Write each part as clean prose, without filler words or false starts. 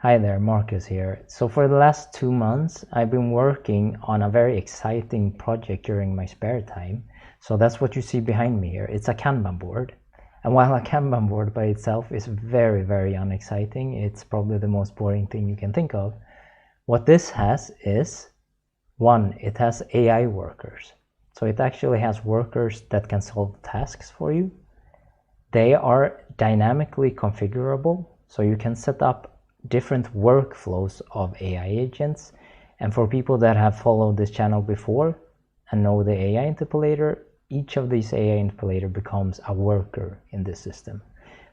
Hi there, Marcus here. So for the last 2 months, I've been working on a very exciting project during my spare time. So that's what you see behind me here. It's a Kanban board. And while a Kanban board by itself is very, very unexciting, it's probably the most boring thing you can think of. What this has is, one, it has AI workers. So it actually has workers that can solve tasks for you. They are dynamically configurable, so you can set up different workflows of AI agents. And for people that have followed this channel before and know the AI interpolator, each of these AI interpolator becomes a worker in this system.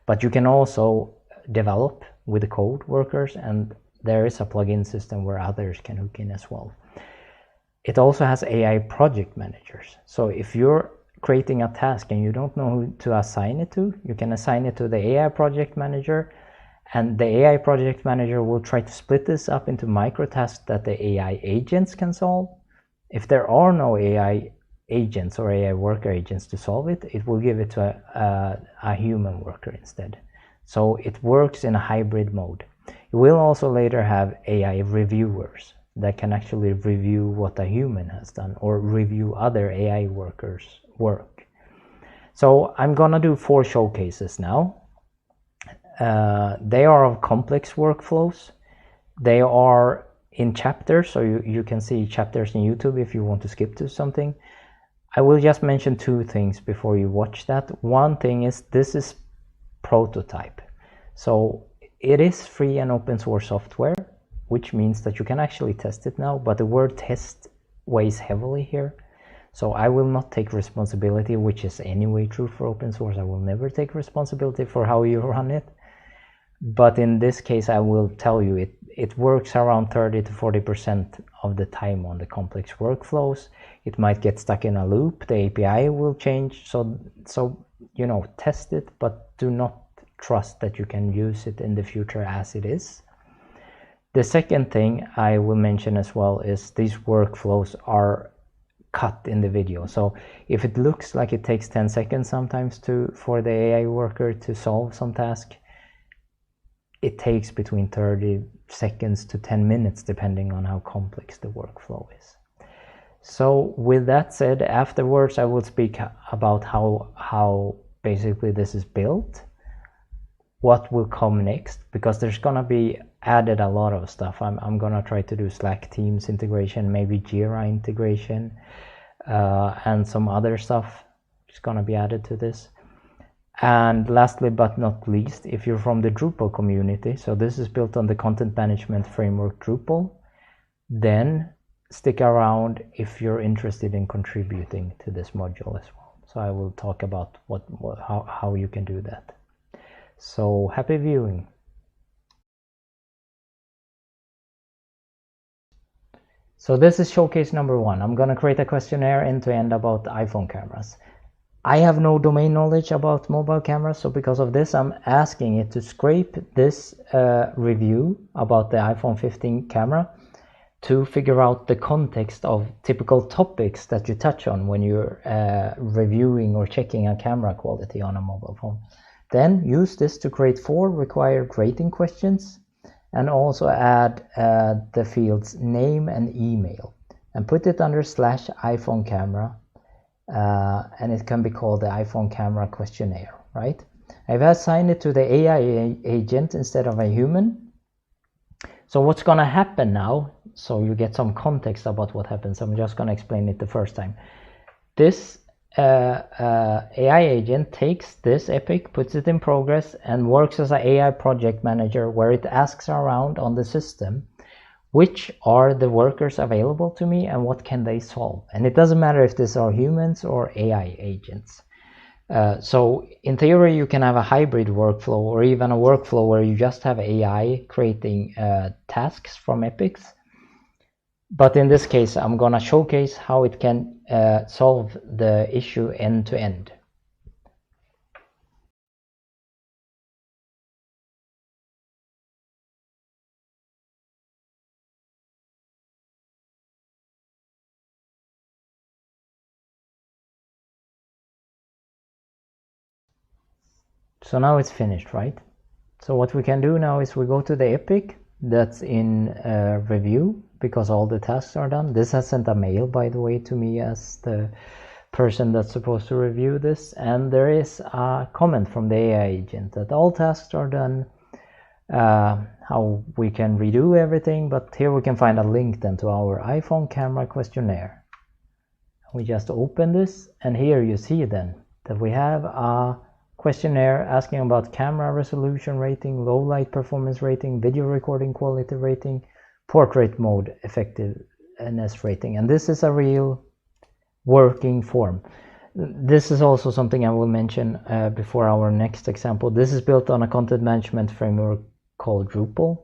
But you can also develop with the code workers, and there is a plugin system where others can hook in as well. It also has AI project managers. So if you're creating a task and you don't know who to assign it to, you can assign it to the AI project manager, and the AI project manager will try to split this up into micro tasks that the AI agents can solve. If there are no AI agents or AI worker agents to solve it, it will give it to a human worker instead. So it works in a hybrid mode. You will also later have AI reviewers that can actually review what a human has done or review other AI workers' work. So I'm gonna do 4 showcases now. They are of complex workflows. They are in chapters, so you can see chapters in YouTube if you want to skip to something. I will just mention 2 things before you watch that. One thing is, this is prototype. So it is free and open source software, which means that you can actually test it now, but the word test weighs heavily here. So I will not take responsibility, which is anyway true for open source. I will never take responsibility for how you run it. But in this case, I will tell you it works around 30 to 40% of the time on the complex workflows. It might get stuck in a loop. The API will change. So you know, test it, but do not trust that you can use it in the future as it is. The second thing I will mention as well is these workflows are cut in the video. So if it looks like it takes 10 seconds sometimes for the AI worker to solve some task, it takes between 30 seconds to 10 minutes depending on how complex the workflow is. So with that said, afterwards I will speak about how basically this is built, what will come next, because there's gonna be added a lot of stuff. I'm gonna try to do Slack Teams integration, maybe Jira integration, and some other stuff is gonna be added to this. And lastly but not least, if you're from the Drupal community, so this is built on the content management framework Drupal, then stick around if you're interested in contributing to this module as well. So I will talk about how you can do that. So happy viewing. So this is showcase number 1. I'm gonna create a questionnaire end-to-end about iPhone cameras. I have no domain knowledge about mobile cameras, so because of this, I'm asking it to scrape this review about the iPhone 15 camera to figure out the context of typical topics that you touch on when you're reviewing or checking a camera quality on a mobile phone. Then use this to create 4 required rating questions, and also add the fields name and email, and put it under /iPhone camera. And it can be called the iPhone camera questionnaire, right? I've assigned it to the AI agent instead of a human. So what's gonna happen now, so you get some context about what happens, I'm just gonna explain it the first time. This AI agent takes this epic, puts it in progress, and works as an AI project manager, where it asks around on the system which are the workers available to me and what can they solve. And it doesn't matter if these are humans or AI agents. So in theory, you can have a hybrid workflow, or even a workflow where you just have AI creating tasks from epics. But in this case, I'm gonna showcase how it can solve the issue end to end. So now it's finished, right? So what we can do now is we go to the epic, that's in review because all the tasks are done. This has sent a mail, by the way, to me as the person that's supposed to review this, and there is a comment from the AI agent that all tasks are done, how we can redo everything, but here we can find a link then to our iPhone camera questionnaire. We just open this, and here you see then that we have a questionnaire asking about camera resolution rating, low light performance rating, video recording quality rating, portrait mode effectiveness rating, and this is a real working form. This is also something I will mention before our next example. This is built on a content management framework called Drupal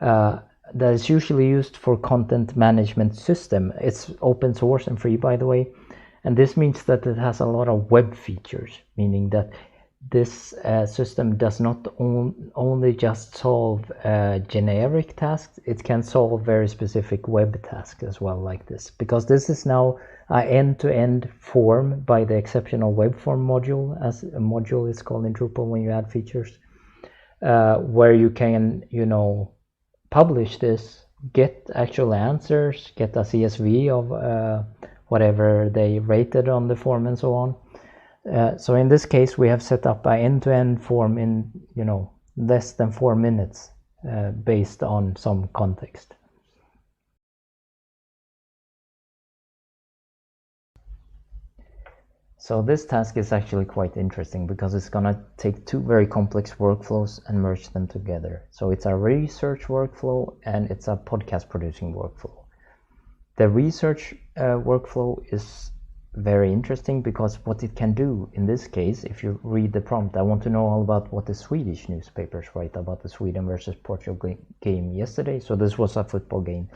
that is usually used for content management system. It's open source and free, by the way, and this means that it has a lot of web features, meaning that this system does not only just solve generic tasks, it can solve very specific web tasks as well, like this, because this is now an end-to-end form by the exceptional web form module, as a module is called in Drupal when you add features, where you can, publish this, get actual answers, get a CSV of whatever they rated on the form and so on. So in this case, we have set up an end-to-end form in, less than 4 minutes based on some context. So this task is actually quite interesting because it's going to take two very complex workflows and merge them together. So it's a research workflow and it's a podcast producing workflow. The research workflow is very interesting because what it can do in this case, if you read the prompt, I want to know all about what the Swedish newspapers write about the Sweden versus Portugal game yesterday. So this was a football game.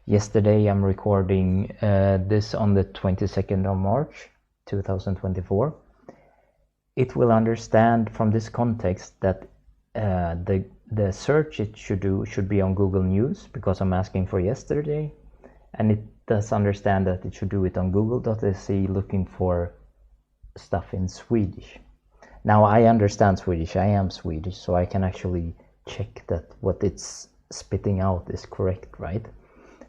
Yesterday I'm recording this on the 22nd of March 2024. It will understand from this context that the search it should do should be on Google News because I'm asking for yesterday, and it does understand that it should do it on google.se looking for stuff in Swedish. Now I understand Swedish, I am Swedish, so I can actually check that what it's spitting out is correct, right?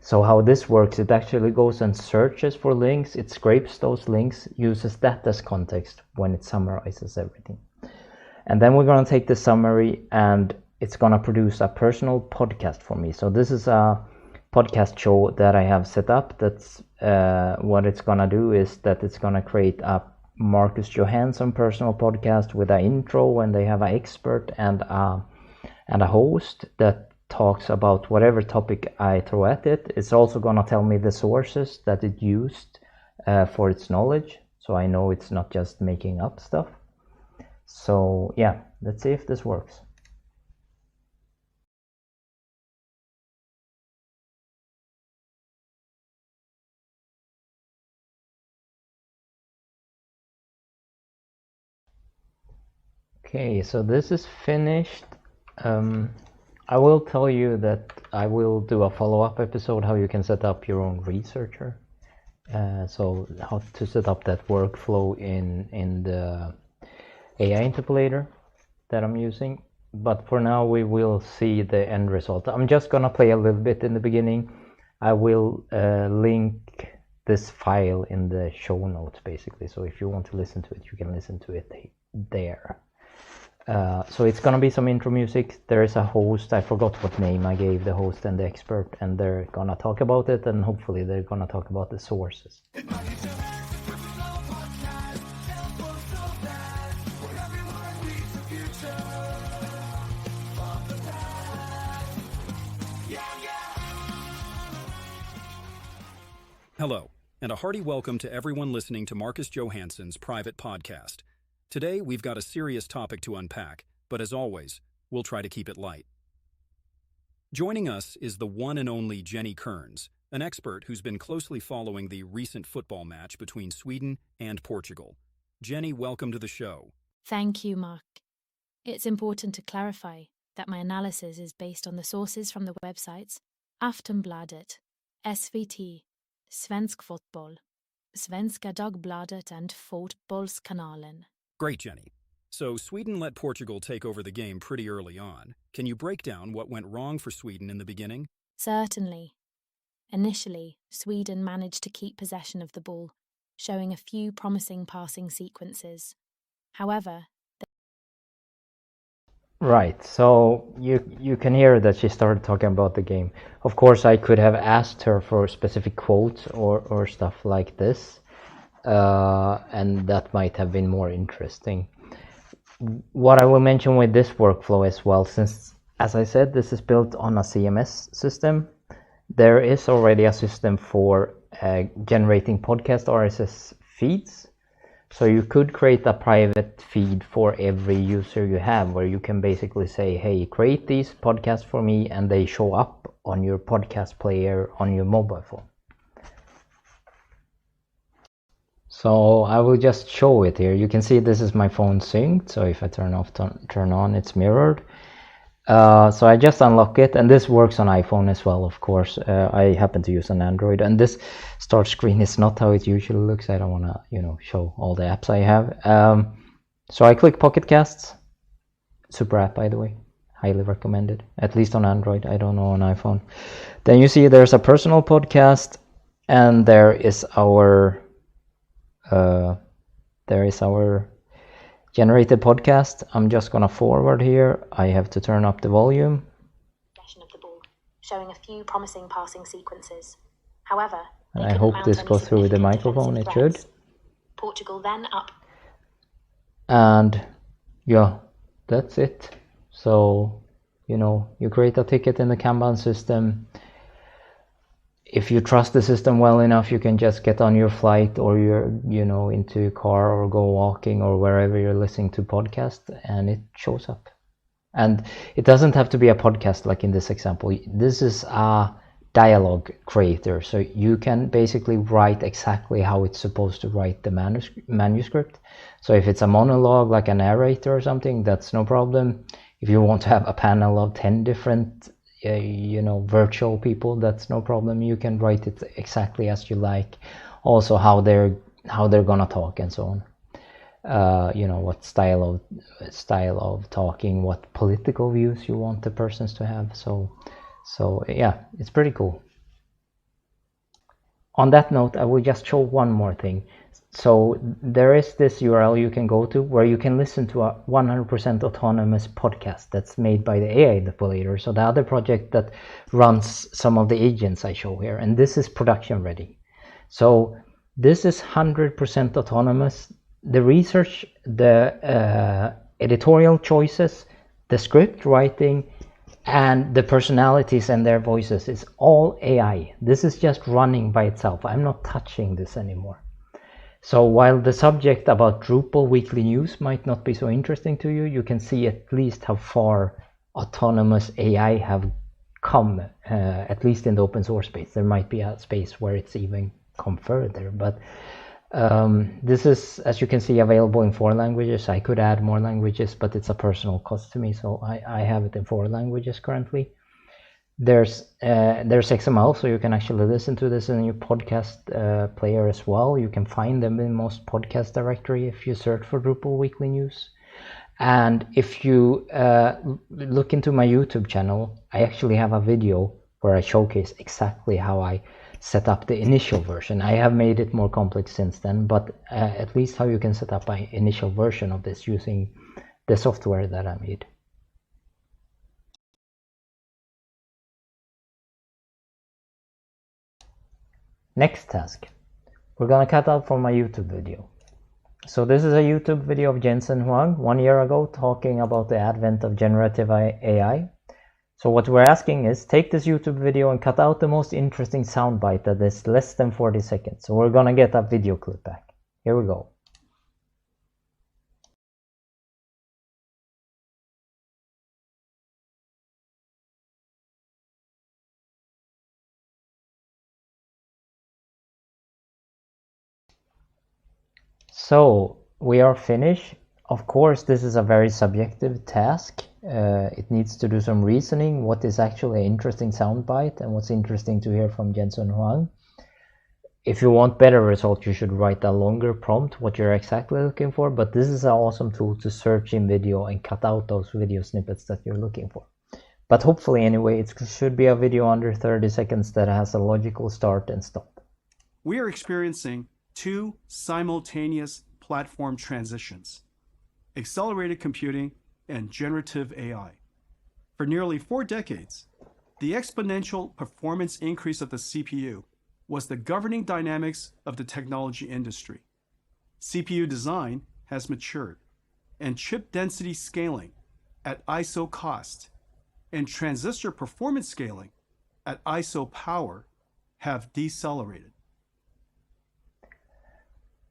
So how this works, it actually goes and searches for links, it scrapes those links, uses that as context when it summarizes everything. And then we're going to take the summary and it's going to produce a personal podcast for me. So this is a podcast show that I have set up. That's what it's going to do is that it's going to create a Marcus Johansson personal podcast with an intro, and they have an expert and a host that talks about whatever topic I throw at it. It's also going to tell me the sources that it used for its knowledge, so I know it's not just making up stuff. So yeah, let's see if this works. Okay, so this is finished. I will tell you that I will do a follow-up episode how you can set up your own researcher. So how to set up that workflow in the AI interpolator that I'm using. But for now we will see the end result. I'm just gonna play a little bit in the beginning. I will link this file in the show notes basically. So if you want to listen to it, you can listen to it there. So it's gonna be some intro music. There is a host, I forgot what name I gave the host and the expert, and they're gonna talk about it, and hopefully they're gonna talk about the sources. Hello, and a hearty welcome to everyone listening to Marcus Johansson's private podcast. Today, we've got a serious topic to unpack, but as always, we'll try to keep it light. Joining us is the one and only Jenny Kearns, an expert who's been closely following the recent football match between Sweden and Portugal. Jenny, welcome to the show. Thank you, Mark. It's important to clarify that my analysis is based on the sources from the websites Aftonbladet, SVT, Svensk Fotboll, Svenska Dagbladet and Fotbollskanalen. Great, Jenny. So Sweden let Portugal take over the game pretty early on. Can you break down what went wrong for Sweden in the beginning? Certainly. Initially, Sweden managed to keep possession of the ball, showing a few promising passing sequences. However, Right, so you can hear that she started talking about the game. Of course, I could have asked her for specific quotes or stuff like this, and that might have been more interesting. What I will mention with this workflow as well, since, as I said, this is built on a CMS system, there is already a system for generating podcast RSS feeds. So you could create a private feed for every user you have, where you can basically say, hey, create these podcasts for me, and they show up on your podcast player on your mobile phone. So I will just show it here. You can see this is my phone synced. So if I turn off, turn on, it's mirrored. So I just unlock it, and this works on iPhone as well, of course. I happen to use an Android, and this start screen is not how it usually looks. I don't want to, show all the apps I have. So I click Pocket Casts. Super app, by the way. Highly recommended, at least on Android. I don't know on iPhone. Then you see there's a personal podcast, and there is our generated podcast. I'm just gonna forward here. I have to turn up the volume. Of the ball, showing a few promising passing sequences. However, and I hope this goes through with the microphone. It should. Portugal then up. And yeah, that's it. So, you create a ticket in the Kanban system. If you trust the system well enough, you can just get on your flight, or you're, into a car, or go walking, or wherever you're listening to podcast, and it shows up. And it doesn't have to be a podcast like in this example. This is a dialogue creator, so you can basically write exactly how it's supposed to write the manuscript. So if it's a monologue, like a narrator or something, that's no problem. If you want to have a panel of 10 different virtual people, that's no problem. You can write it exactly as you like. Also how they're gonna talk and so on. What style of talking, what political views you want the persons to have. So yeah, it's pretty cool. On that note, I will just show one more thing. So there is this URL you can go to where you can listen to a 100% autonomous podcast that's made by the AI Depolator. So the other project that runs some of the agents I show here, and this is production ready. So this is 100% autonomous. The research, the editorial choices, the script writing, and the personalities and their voices is all AI. This is just running by itself. I'm not touching this anymore. So while the subject about Drupal weekly news might not be so interesting to you, you can see at least how far autonomous AI have come, at least in the open source space. There might be a space where it's even come further, but this is, as you can see, available in 4 languages. I could add more languages, but it's a personal cost to me, so I have it in 4 languages currently. There's XML, so you can actually listen to this in your podcast player as well. You can find them in most podcast directory if you search for Drupal weekly news. And if you look into my YouTube channel, I actually have a video where I showcase exactly how I set up the initial version. I have made it more complex since then, but at least how you can set up an initial version of this using the software that I made. Next task, we're gonna cut out from my YouTube video. So this is a YouTube video of Jensen Huang 1 year ago talking about the advent of generative AI. So what we're asking is, take this YouTube video and cut out the most interesting soundbite that is less than 40 seconds. So we're gonna get a video clip back. Here we go. So we are finished. Of course, this is a very subjective task. It needs to do some reasoning. What is actually an interesting soundbite and what's interesting to hear from Jensen Huang. if you want better results, you should write a longer prompt, what you're exactly looking for, but this is an awesome tool to search in video and cut out those video snippets that you're looking for. But hopefully anyway, it should be a video under 30 seconds that has a logical start and stop. We are experiencing two simultaneous platform transitions: accelerated computing and generative AI. For nearly 4 decades, the exponential performance increase of the CPU was the governing dynamics of the technology industry. CPU design has matured, and chip density scaling at ISO cost and transistor performance scaling at ISO power have decelerated.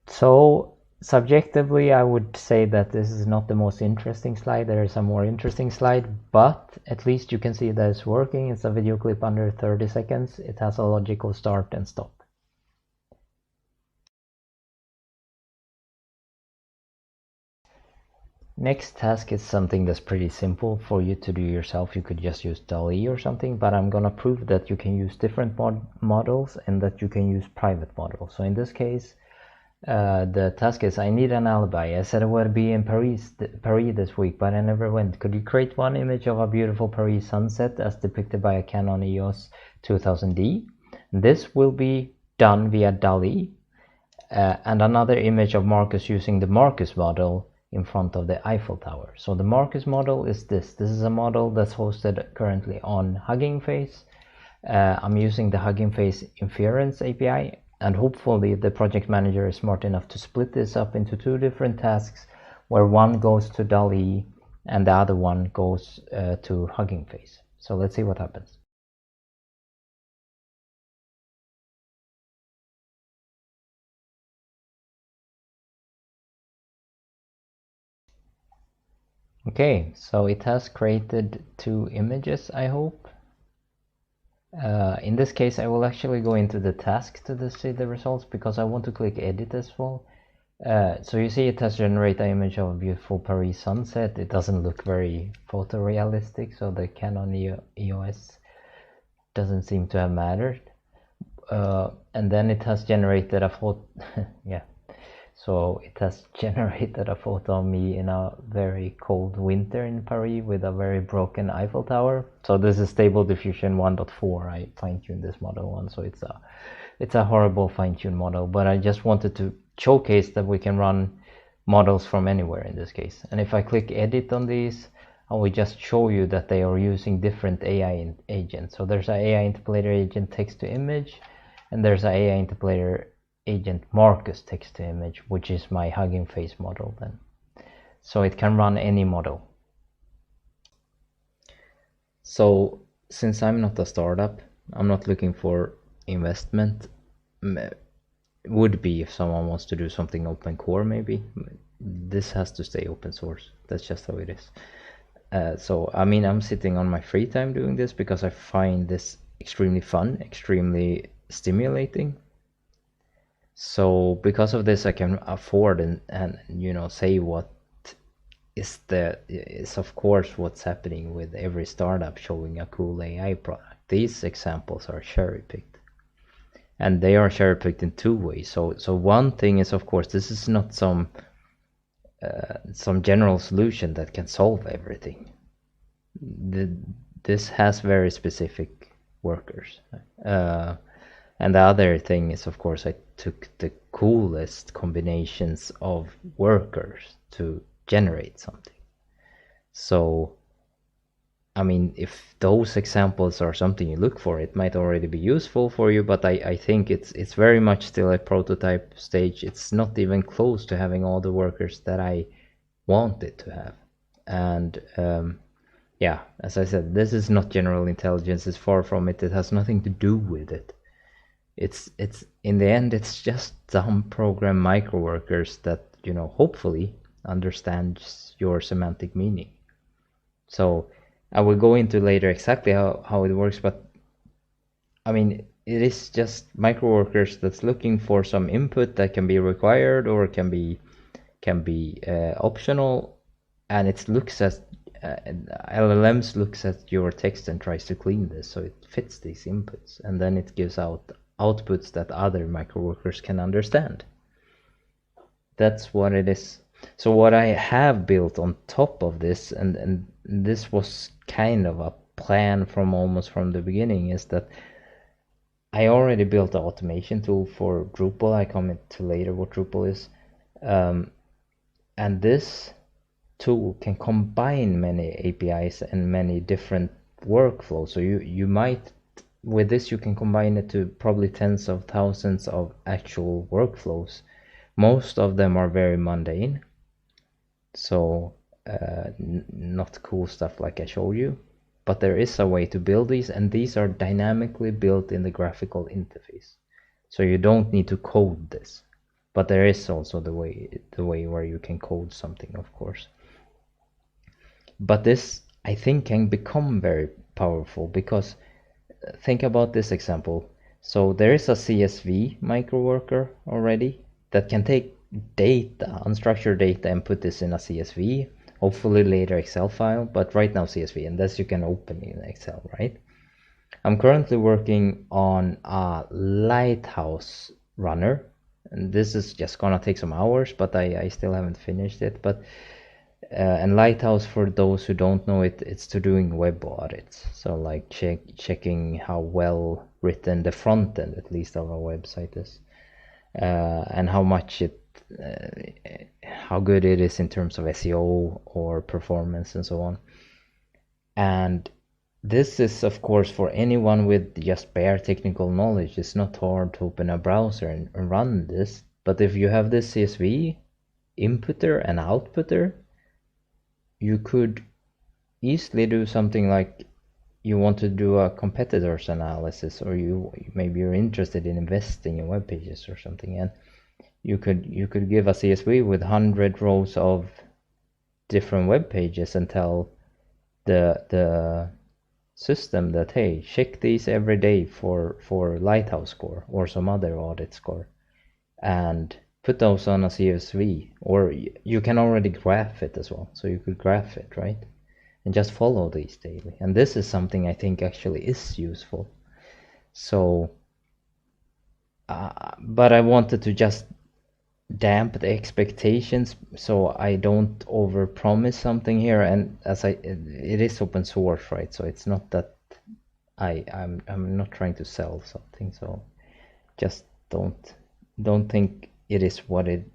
So subjectively, I would say that this is not the most interesting slide. There is a more interesting slide, but at least you can see that it's working. It's a video clip under 30 seconds. It has a logical start and stop. Next task is something that's pretty simple for you to do yourself. You could just use DALL-E or something, but I'm gonna prove that you can use different models and that you can use private models. So in this case, the task is, I need an alibi. I said I would be in Paris this week, but I never went. Could you create one image of a beautiful Paris sunset as depicted by a Canon EOS 2000D? This will be done via DALL-E, and another image of Marcus using the Marcus model in front of the Eiffel Tower. So the Marcus model is this. This is a model that's hosted currently on Hugging Face. I'm using the Hugging Face inference API, and hopefully the project manager is smart enough to split this up into 2 different tasks, where one goes to DALL-E and the other one goes to Hugging Face. So let's see what happens. Okay, so it has created 2 images, I hope. In this case, I will actually go into the task to see the results, because I want to click edit as well. So you see it has generated an image of a beautiful Paris sunset. It doesn't look very photorealistic, so the Canon EOS doesn't seem to have mattered. And then it has generated a photo. Yeah. So it has generated a photo of me in a very cold winter in Paris with a very broken Eiffel Tower. So this is Stable Diffusion 1.4. I fine-tuned this model one, so it's a horrible fine-tuned model. But I just wanted to showcase that we can run models from anywhere in this case. And if I click edit on these, I will just show you that they are using different AI agents. So there's an AI interpolator agent text to image, and there's an AI interpolator agent Marcus text to image, which is my Hugging Face model then. So it can run any model. So since I'm not a startup, I'm not looking for investment. Would be if someone wants to do something open core maybe. This has to stay open source. That's just how it is. So I mean, I'm sitting on my free time doing this because I find this extremely fun, extremely stimulating. So because of this, I can afford and you know, say what is of course what's happening with every startup showing a cool AI product. These examples are cherry picked, and they are cherry picked in 2 ways. So one thing is, of course, this is not some general solution that can solve everything. This has very specific workers. And the other thing is, of course, I took the coolest combinations of workers to generate something. So, I mean, if those examples are something you look for, it might already be useful for you, but I think it's very much still a prototype stage. It's not even close to having all the workers that I want it to have. And yeah, as I said, this is not general intelligence. It's far from it. It has nothing to do with it. It's in the end, it's just some program microworkers that, you know, hopefully understands your semantic meaning. So I will go into later exactly how it works, but I mean, it is just microworkers that's looking for some input that can be required or can be optional, and it looks at LLMs looks at your text and tries to clean this so it fits these inputs, and then it gives out outputs that other microworkers can understand. That's what it is. So what I have built on top of this, and this was kind of a plan from almost from the beginning, is that I already built an automation tool for Drupal. I comment to later what Drupal is. And this tool can combine many APIs and many different workflows. So you might, with this, you can combine it to probably tens of thousands of actual workflows. Most of them are very mundane. So not cool stuff like I showed you. But there is a way to build these, and these are dynamically built in the graphical interface. So you don't need to code this. But there is also the way where you can code something, of course. But this, I think, can become very powerful, because think about this example. So there is a CSV microworker already that can take data, unstructured data, and put this in a CSV, hopefully later Excel file, but right now CSV, and this you can open in Excel, right? I'm currently working on a lighthouse runner, and this is just gonna take some hours, but I still haven't finished it. But and lighthouse, for those who don't know it, it's to doing web audits, so like checking how well written the front end, at least, of a website is, and how much how good it is in terms of SEO or performance and so on. And this is, of course, for anyone with just bare technical knowledge. It's not hard to open a browser and run this. But if you have this CSV inputter and outputter, you could easily do something like you want to do a competitors analysis, or maybe you're interested in investing in web pages or something, and you could give a CSV with 100 rows of different web pages and tell the system that, hey, check these every day for lighthouse score or some other audit score, and put those on a CSV. Or you can already graph it as well, so you could graph it, right, and just follow these daily. And this is something I think actually is useful. So but I wanted to just damp the expectations, so I don't overpromise something here. And as it is open source, right? So it's not that I'm not trying to sell something. So just don't think it is what it.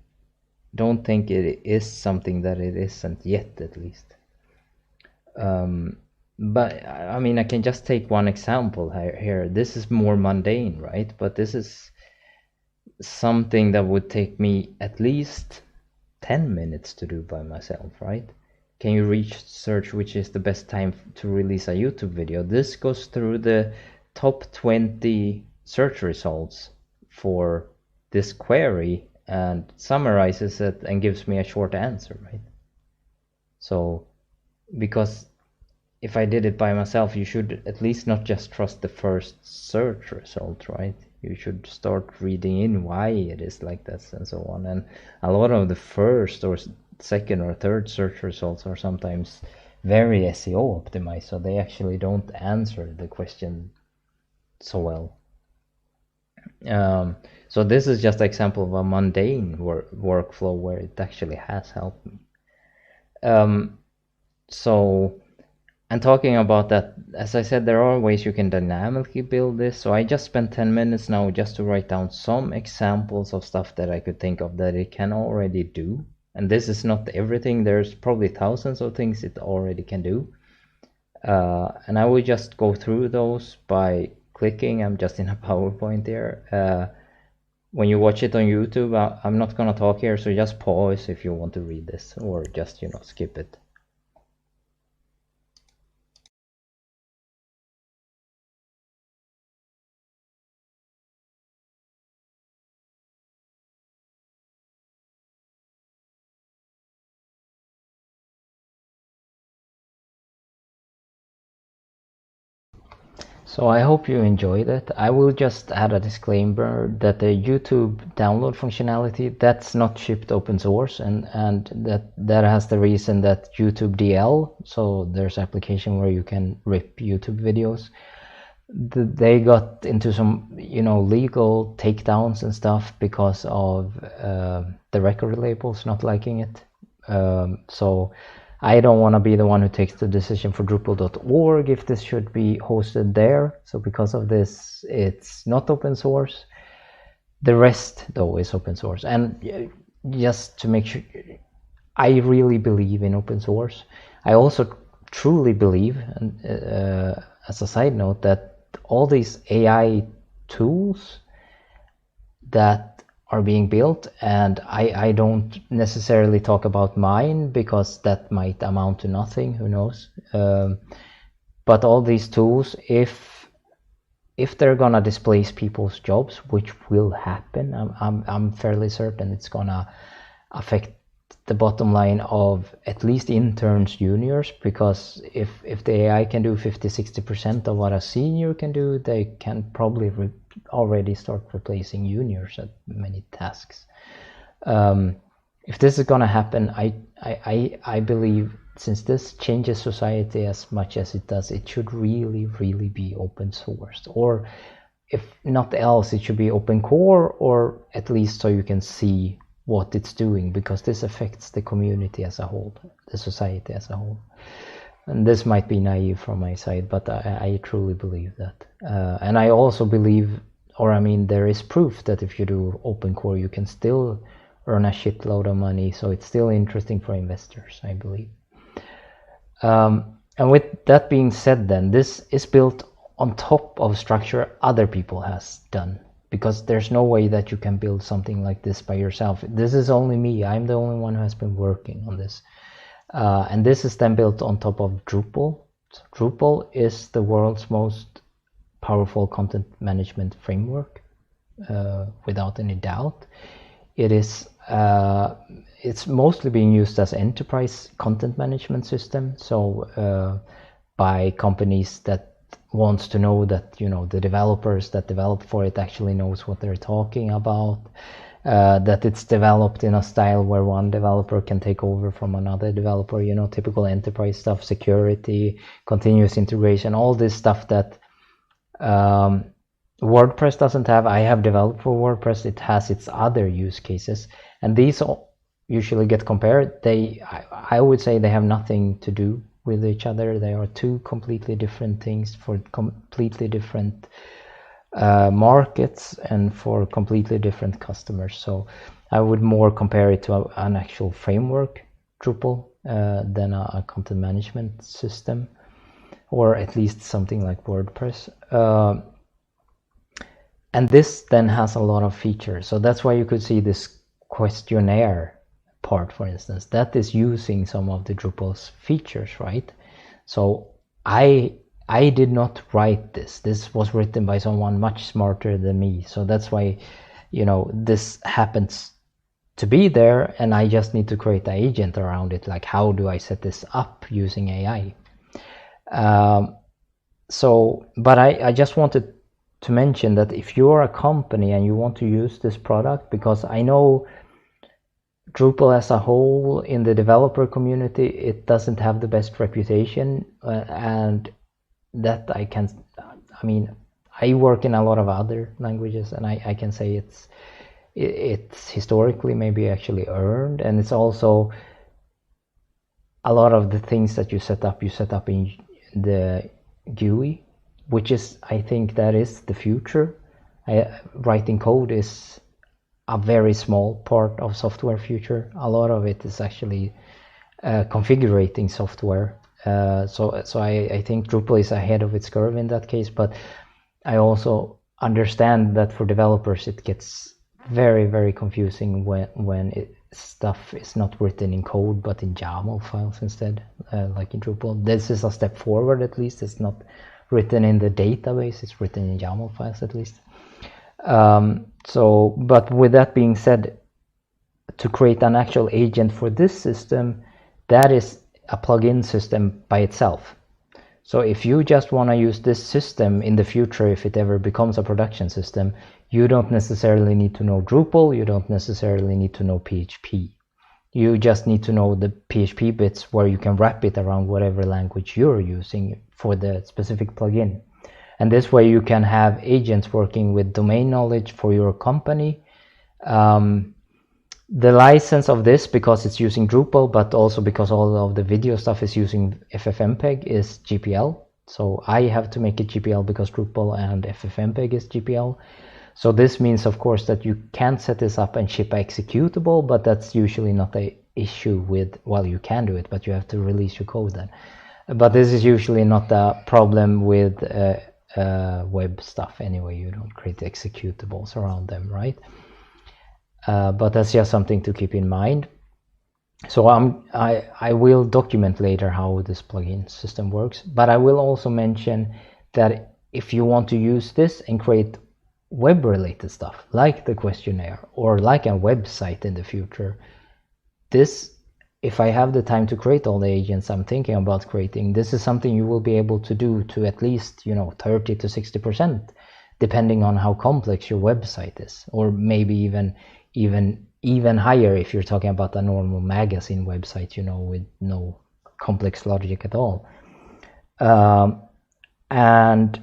Don't think it is something that it isn't yet, at least. But I mean, I can just take one example here. This is more mundane, right? But this is something that would take me at least 10 minutes to do by myself, right? Can you research which is the best time to release a YouTube video? This goes through the top 20 search results for this query and summarizes it and gives me a short answer, right? So, because if I did it by myself, you should at least not just trust the first search result, right? You should start reading in why it is like that and so on. And a lot of the first or second or third search results are sometimes very SEO optimized, so they actually don't answer the question so well. So this is just an example of a mundane workflow where it actually has helped me. And talking about that, as I said, there are ways you can dynamically build this. So I just spent 10 minutes now just to write down some examples of stuff that I could think of that it can already do. And this is not everything. There's probably thousands of things it already can do. And I will just go through those by clicking. I'm just in a PowerPoint there. When you watch it on YouTube, I'm not going to talk here, so just pause if you want to read this, or just, skip it. So I hope you enjoyed it. I will just add a disclaimer that the YouTube download functionality, that's not shipped open source, and that has the reason that YouTube DL, so there's application where you can rip YouTube videos. they got into some, legal takedowns and stuff because of the record labels not liking it. So I don't want to be the one who takes the decision for Drupal.org if this should be hosted there. So because of this, it's not open source. The rest, though, is open source. And just to make sure, I really believe in open source. I also truly believe, as a side note, that all these AI tools that are being built, and I don't necessarily talk about mine because that might amount to nothing, who knows, but all these tools, if they're gonna displace people's jobs, which will happen, I'm fairly certain it's gonna affect the bottom line of at least interns, juniors, because if the AI can do 50-60% of what a senior can do, they can probably already start replacing juniors at many tasks. If this is gonna happen, I believe, since this changes society as much as it does, it should really be open sourced, or if not else, it should be open core, or at least so you can see what it's doing, because this affects the community as a whole, the society as a whole. And this might be naive from my side, but I truly believe that. And I also believe, there is proof that if you do open core, you can still earn a shitload of money, so it's still interesting for investors, I believe. And with that being said, then, this is built on top of structure other people has done, because there's no way that you can build something like this by yourself. This is only me. I'm the only one who has been working on this. And this is then built on top of Drupal. So Drupal is the world's most powerful content management framework, without any doubt. It's mostly being used as enterprise content management system. So by companies that wants to know that the developers that develop for it actually knows what they're talking about, that it's developed in a style where one developer can take over from another developer, typical enterprise stuff, security, continuous integration, all this stuff that WordPress doesn't have. I have developed for WordPress. It has its other use cases, and these usually get compared. I would say they have nothing to do with each other. They are two completely different things for completely different markets and for completely different customers. So I would more compare it to an actual framework, Drupal, than a content management system, or at least something like WordPress. And this then has a lot of features. So that's why you could see this questionnaire part, for instance, that is using some of the Drupal's features, right? So I did not write this. This was written by someone much smarter than me. So that's why, this happens to be there, and I just need to create an agent around it. Like, how do I set this up using AI? But I just wanted to mention that if you're a company and you want to use this product, because I know Drupal as a whole in the developer community, it doesn't have the best reputation, and that I work in a lot of other languages, and I can say it's historically maybe actually earned, and it's also a lot of the things that you set up in the GUI, which is, I think that is the future. Writing code is a very small part of software future. A lot of it is actually configuring software. So I think Drupal is ahead of its curve in that case, but I also understand that for developers it gets very, very confusing when stuff is not written in code but in YAML files instead, like in Drupal. This is a step forward, at least. It's not written in the database, it's written in YAML files at least. But with that being said, to create an actual agent for this system, that is a plugin system by itself. So if you just want to use this system in the future, if it ever becomes a production system, you don't necessarily need to know Drupal, you don't necessarily need to know PHP. You just need to know the PHP bits where you can wrap it around whatever language you're using for the specific plugin. And this way you can have agents working with domain knowledge for your company. The license of this, because it's using Drupal, but also because all of the video stuff is using FFmpeg, is GPL. So I have to make it GPL because Drupal and FFmpeg is GPL. So this means, of course, that you can't set this up and ship a executable, but that's usually not an issue with, well, you can do it, but you have to release your code then. But this is usually not a problem with web stuff anyway. You don't create executables around them, right? But that's just something to keep in mind. So I will document later how this plugin system works, but I will also mention that if you want to use this and create web related stuff like the questionnaire or like a website in the future, this, if I have the time to create all the agents I'm thinking about creating, this is something you will be able to do to at least 30 to 60%, depending on how complex your website is, or maybe even higher if you're talking about a normal magazine website, with no complex logic at all. And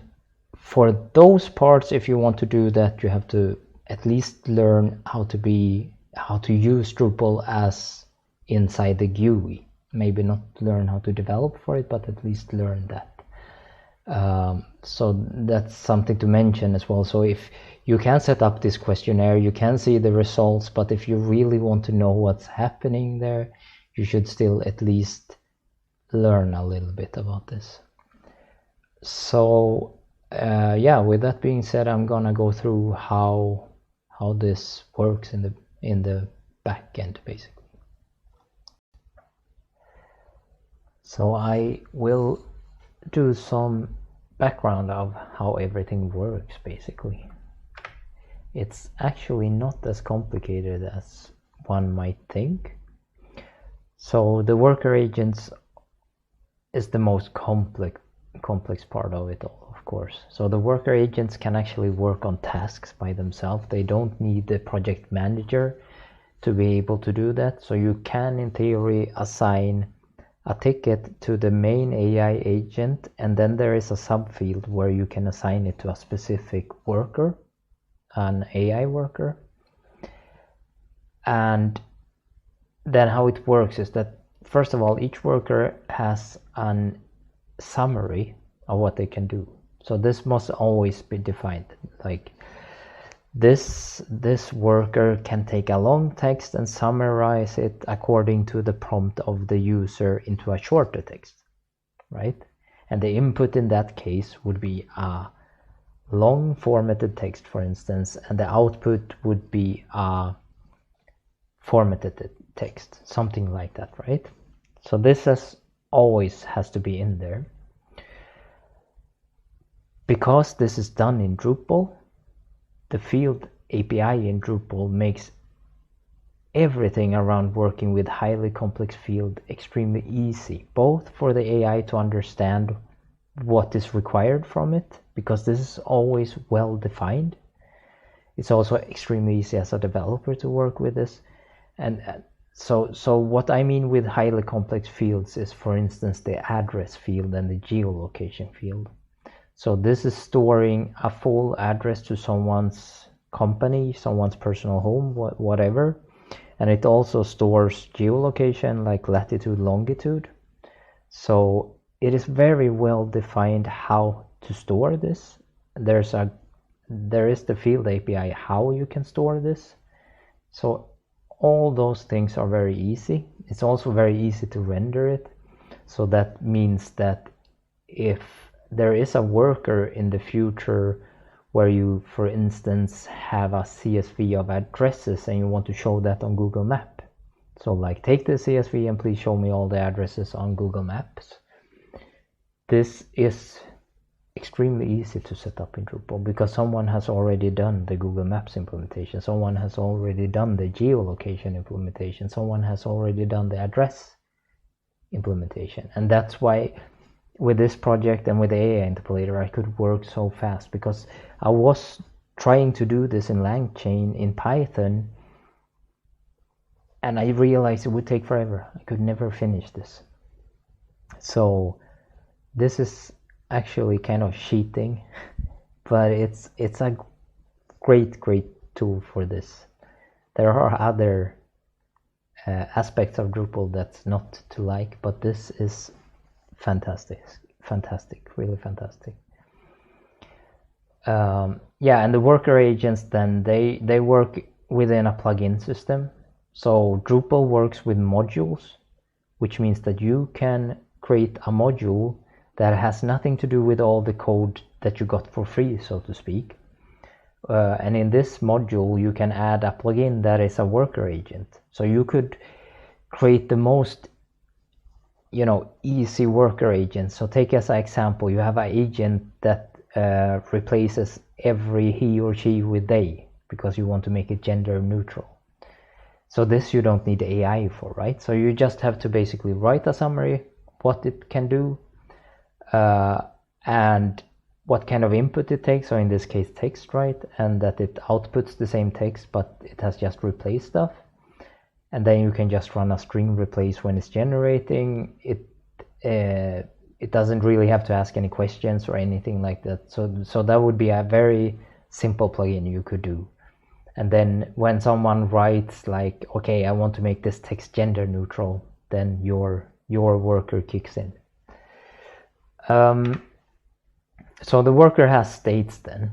for those parts, if you want to do that, you have to at least learn how to use Drupal as inside the GUI. Maybe not learn how to develop for it, but at least learn that. So that's something to mention as well. So if you can set up this questionnaire, you can see the results, but if you really want to know what's happening there, you should still at least learn a little bit about this. So yeah, with that being said, I'm gonna go through how this works in the back end basically. So I will do some background of how everything works basically. It's actually not as complicated as one might think. So the worker agents is the most complex part of it all, of course. So the worker agents can actually work on tasks by themselves. They don't need the project manager to be able to do that. So you can, in theory, assign a ticket to the main AI agent, and then there is a subfield where you can assign it to a specific worker, an AI worker. And then how it works is that, first of all, each worker has a summary of what they can do. So this must always be defined. Like this worker can take a long text and summarize it according to the prompt of the user into a shorter text, right? And the input in that case would be a long formatted text, for instance, and the output would be a formatted text, something like that, right? So this always has to be in there. Because this is done in Drupal, the field API in Drupal makes everything around working with highly complex field extremely easy, both for the AI to understand what is required from it, because this is always well defined. It's also extremely easy as a developer to work with this. And so what I mean with highly complex fields is, for instance, the address field and the geolocation field. So this is storing a full address to someone's company, someone's personal home, whatever. And it also stores geolocation like latitude, longitude. So it is very well defined how to store this. There is the field API how you can store this. So all those things are very easy. It's also very easy to render it. So that means that if there is a worker in the future where you, for instance, have a CSV of addresses and you want to show that on Google Maps. So like, take the CSV and please show me all the addresses on Google Maps. This is extremely easy to set up in Drupal because someone has already done the Google Maps implementation. Someone has already done the geolocation implementation. Someone has already done the address implementation. And that's why with this project and with the AI interpolator, I could work so fast because I was trying to do this in LangChain in Python, and I realized it would take forever. I could never finish this. So this is actually kind of cheating, but it's a great tool for this. There are other aspects of Drupal that's not to like, but this is fantastic, really fantastic. Yeah, and the worker agents then they work within a plugin system. So Drupal works with modules, which means that you can create a module that has nothing to do with all the code that you got for free, so to speak. And in this module, you can add a plugin that is a worker agent. So you could create the most, easy worker agent. So take as an example, you have an agent that replaces every he or she with they, because you want to make it gender neutral. So this you don't need AI for, right? So you just have to basically write a summary, what it can do, and what kind of input it takes, or in this case text, right? And that it outputs the same text, but it has just replaced stuff. And then you can just run a string replace when it's generating. It doesn't really have to ask any questions or anything like that. So that would be a very simple plugin you could do. And then when someone writes like, okay, I want to make this text gender neutral, then your worker kicks in. So the worker has states then.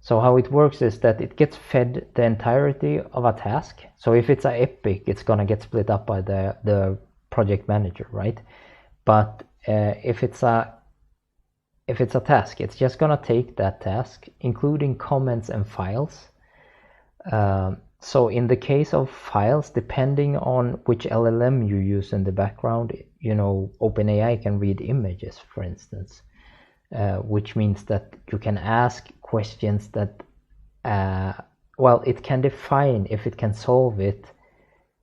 So how it works is that it gets fed the entirety of a task. So if it's a epic, it's gonna get split up by the project manager, right? But if it's a task, it's just gonna take that task, including comments and files. So in the case of files, depending on which LLM you use in the background, OpenAI can read images, for instance, which means that you can ask questions that, it can define if it can solve it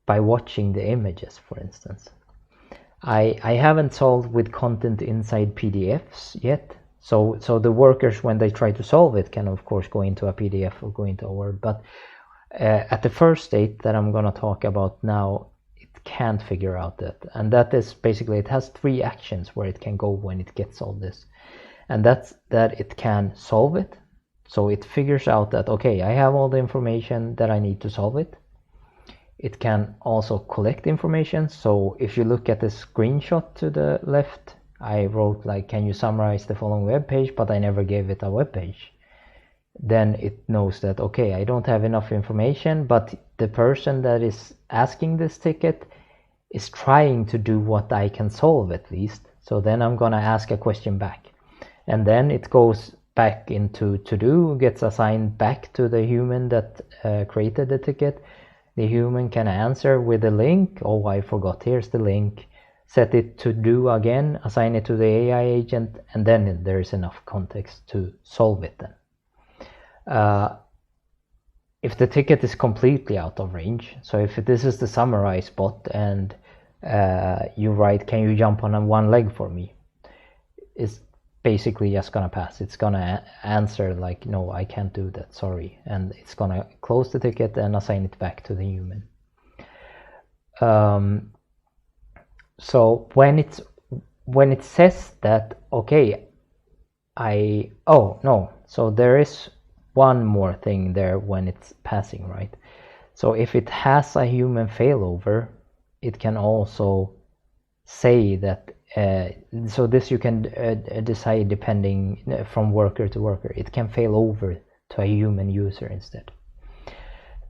by watching the images, for instance. I haven't solved with content inside PDFs yet. So the workers, when they try to solve it, can of course go into a PDF or go into a Word. But at the first state that I'm going to talk about now, it can't figure out that. And that is basically, it has 3 actions where it can go when it gets all this. And that's that it can solve it. So it figures out that, okay, I have all the information that I need to solve it. It can also collect information. So if you look at the screenshot to the left, I wrote like, can you summarize the following web page, but I never gave it a web page. Then it knows that, okay, I don't have enough information, but the person that is asking this ticket is trying to do what I can solve at least. So then I'm gonna ask a question back. And then it goes back into to do, gets assigned back to the human that created the ticket. The human can answer with a link. Oh, I forgot, here's the link. Set it to do again, assign it to the AI agent, and then there is enough context to solve it then. If the ticket is completely out of range, so if this is the summarize bot and you write, can you jump on one leg for me? It's basically just gonna pass. It's gonna answer like, no, I can't do that, sorry. And it's gonna close the ticket and assign it back to the human. So when it says that, okay, so there is one more thing there when it's passing, right? So if it has a human failover, it can also say that, so this you can decide depending from worker to worker. It can fail over to a human user instead.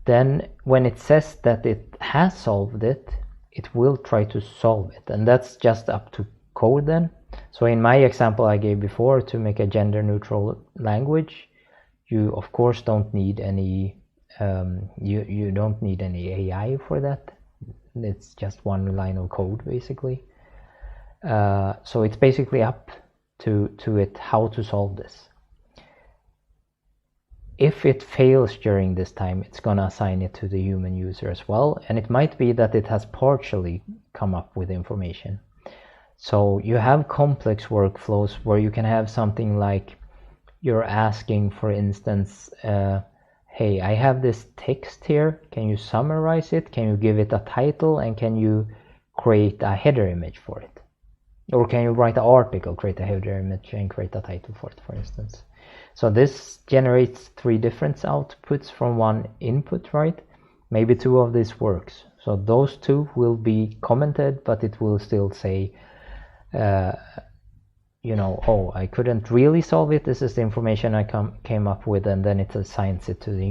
Then when it says that it has solved it, it will try to solve it, and that's just up to code then. So in my example I gave before, to make a gender neutral language, you of course don't need any you don't need any AI for that. It's just one line of code basically. So it's basically up to it how to solve this. If it fails during this time, it's going to assign it to the human user as well, and it might be that it has partially come up with information. So you have complex workflows where you can have something like, you're asking, for instance, hey, I have this text here, can you summarize it, can you give it a title, and can you create a header image for it? Or can you write an article, create a header image, and create a title for it, for instance? So this generates 3 different outputs from one input, right? Maybe 2 of these works. So those 2 will be commented, but it will still say, oh, I couldn't really solve it. This is the information I came up with, and then it assigns it to the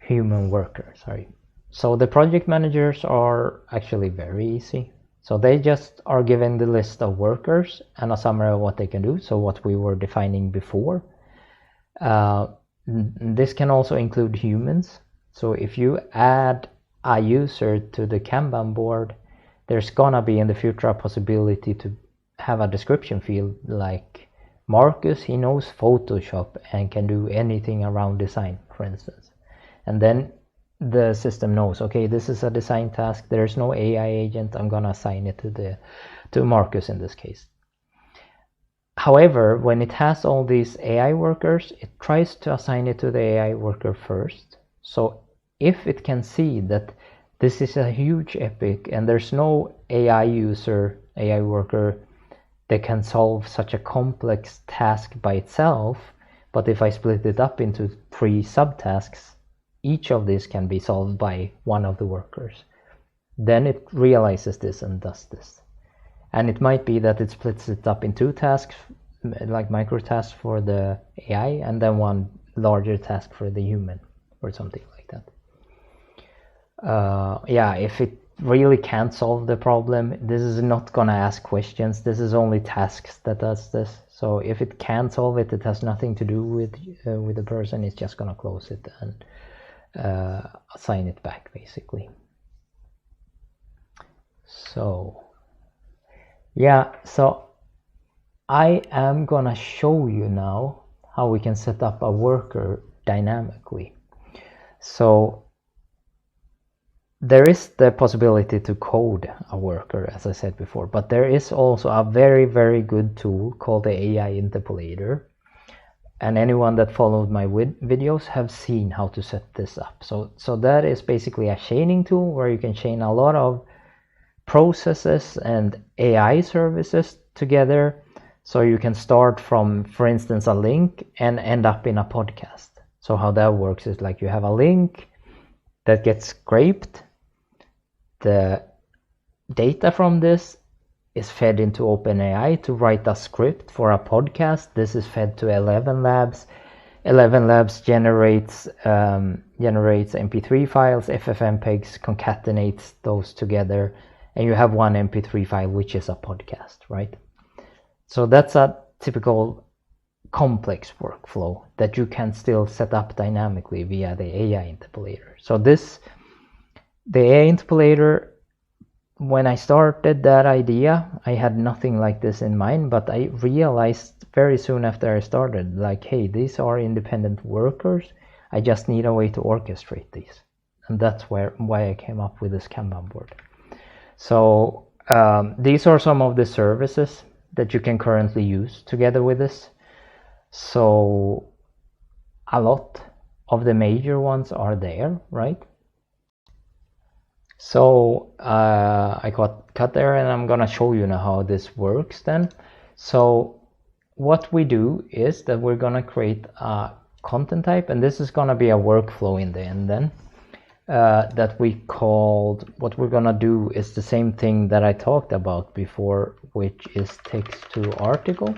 human worker, sorry. So the project managers are actually very easy. So they just are given the list of workers and a summary of what they can do. So what we were defining before. This can also include humans. So if you add a user to the Kanban board, there's gonna be in the future a possibility to have a description field like Marcus, he knows Photoshop and can do anything around design, for instance. And then the system knows, okay, this is a design task, there's no AI agent, I'm gonna assign it to Marcus in this case. However, when it has all these AI workers, it tries to assign it to the AI worker first. So if it can see that this is a huge epic and there's no AI worker that can solve such a complex task by itself, but if I split it up into 3 subtasks, each of these can be solved by one of the workers. Then it realizes this and does this. And it might be that it splits it up in 2 tasks, like micro tasks for the AI, and then 1 larger task for the human, or something like that. If it really can't solve the problem, this is not gonna ask questions. This is only tasks that does this. So if it can't solve it, it has nothing to do with the person. It's just gonna close it and assign it back, basically. So I am gonna show you now how we can set up a worker dynamically. So there is the possibility to code a worker, as I said before, but there is also a very, very good tool called the AI interpolator. And anyone that followed my videos have seen how to set this up. So that is basically a chaining tool where you can chain a lot of processes and AI services together. So you can start from, for instance, a link and end up in a podcast. So how that works is like you have a link that gets scraped. The data from this is fed into OpenAI to write a script for a podcast. This is fed to 11 Labs. 11 Labs generates MP3 files, FFmpeg concatenates those together, and you have one MP3 file, which is a podcast, right? So that's a typical complex workflow that you can still set up dynamically via the AI interpolator. So the AI interpolator, when I started that idea, I had nothing like this in mind, but I realized very soon after I started, like, hey, these are independent workers. I just need a way to orchestrate these. And that's why I came up with this Kanban board. So these are some of the services that you can currently use together with this. So a lot of the major ones are there, right? So I cut there, and I'm gonna show you now how this works then. So what we do is that we're gonna create a content type, and this is gonna be a workflow in the end then, that we called, what we're gonna do is the same thing that I talked about before, which is text to article.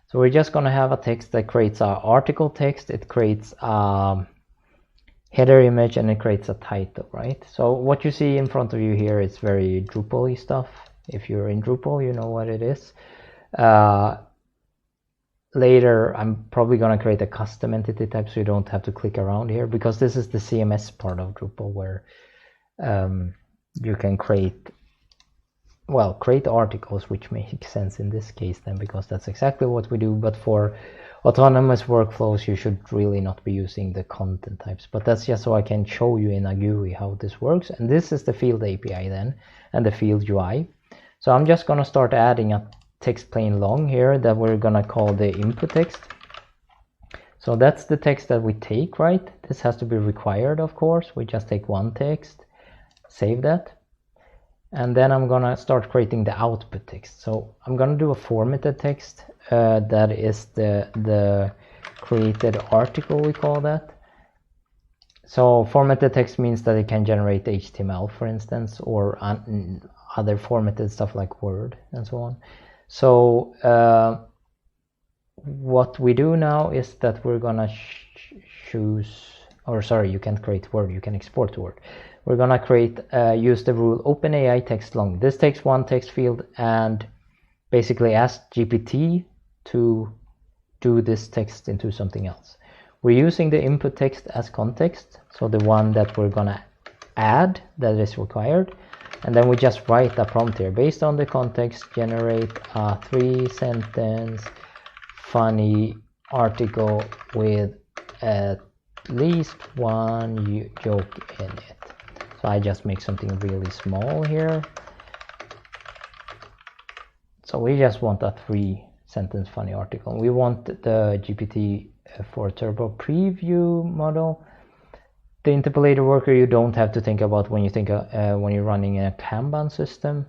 So we're just gonna have a text that creates an article text, it creates a header image, and it creates a title, right? So what you see in front of you here is very Drupal-y stuff. If you're in Drupal, you know what it is. Later, I'm probably going to create a custom entity type so you don't have to click around here, because this is the CMS part of Drupal where you can create articles, which makes sense in this case then, because that's exactly what we do. But for autonomous workflows, you should really not be using the content types, but that's just so I can show you in a GUI how this works. And this is the field API then, and the field UI. So I'm just going to start adding a text plain long here that we're going to call the input text. So that's the text that we take, right? This has to be required, of course. We just take one text, save that. And then I'm gonna start creating the output text. So I'm gonna do a formatted text that is the created article, we call that. So formatted text means that it can generate HTML, for instance, or other formatted stuff like Word and so on. So what we do now is that we're gonna choose, or sorry, you can't create Word, you can export to Word. We're gonna create use the rule OpenAI text long. This takes one text field and basically ask GPT to do this text into something else. We're using the input text as context, so the one that we're gonna add that is required, and then we just write a prompt here. Based on the context, generate a 3-sentence funny article with at least one joke in it. So I just make something really small here. So we just want a 3-sentence funny article. We want the GPT for Turbo Preview model. The interpolator worker you don't have to think about when you think when you're running a Kanban system.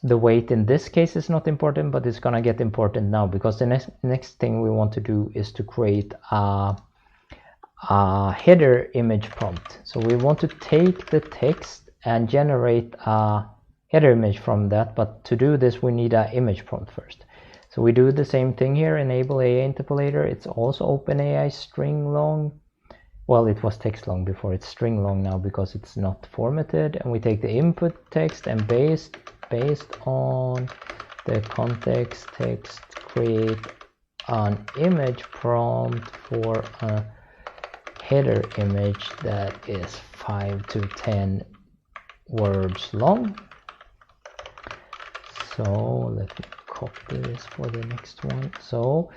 The weight in this case is not important, but it's gonna get important now because the next thing we want to do is to create a header image prompt. So we want to take the text and generate a header image from that, but to do this we need an image prompt first. So we do the same thing here, enable AI interpolator. It's also OpenAI string long. Well, it was text long before, it's string long now because it's not formatted. And we take the input text and based on the context text, create an image prompt for a header image that is 5 to 10 words long. So let me copy this for the next one. So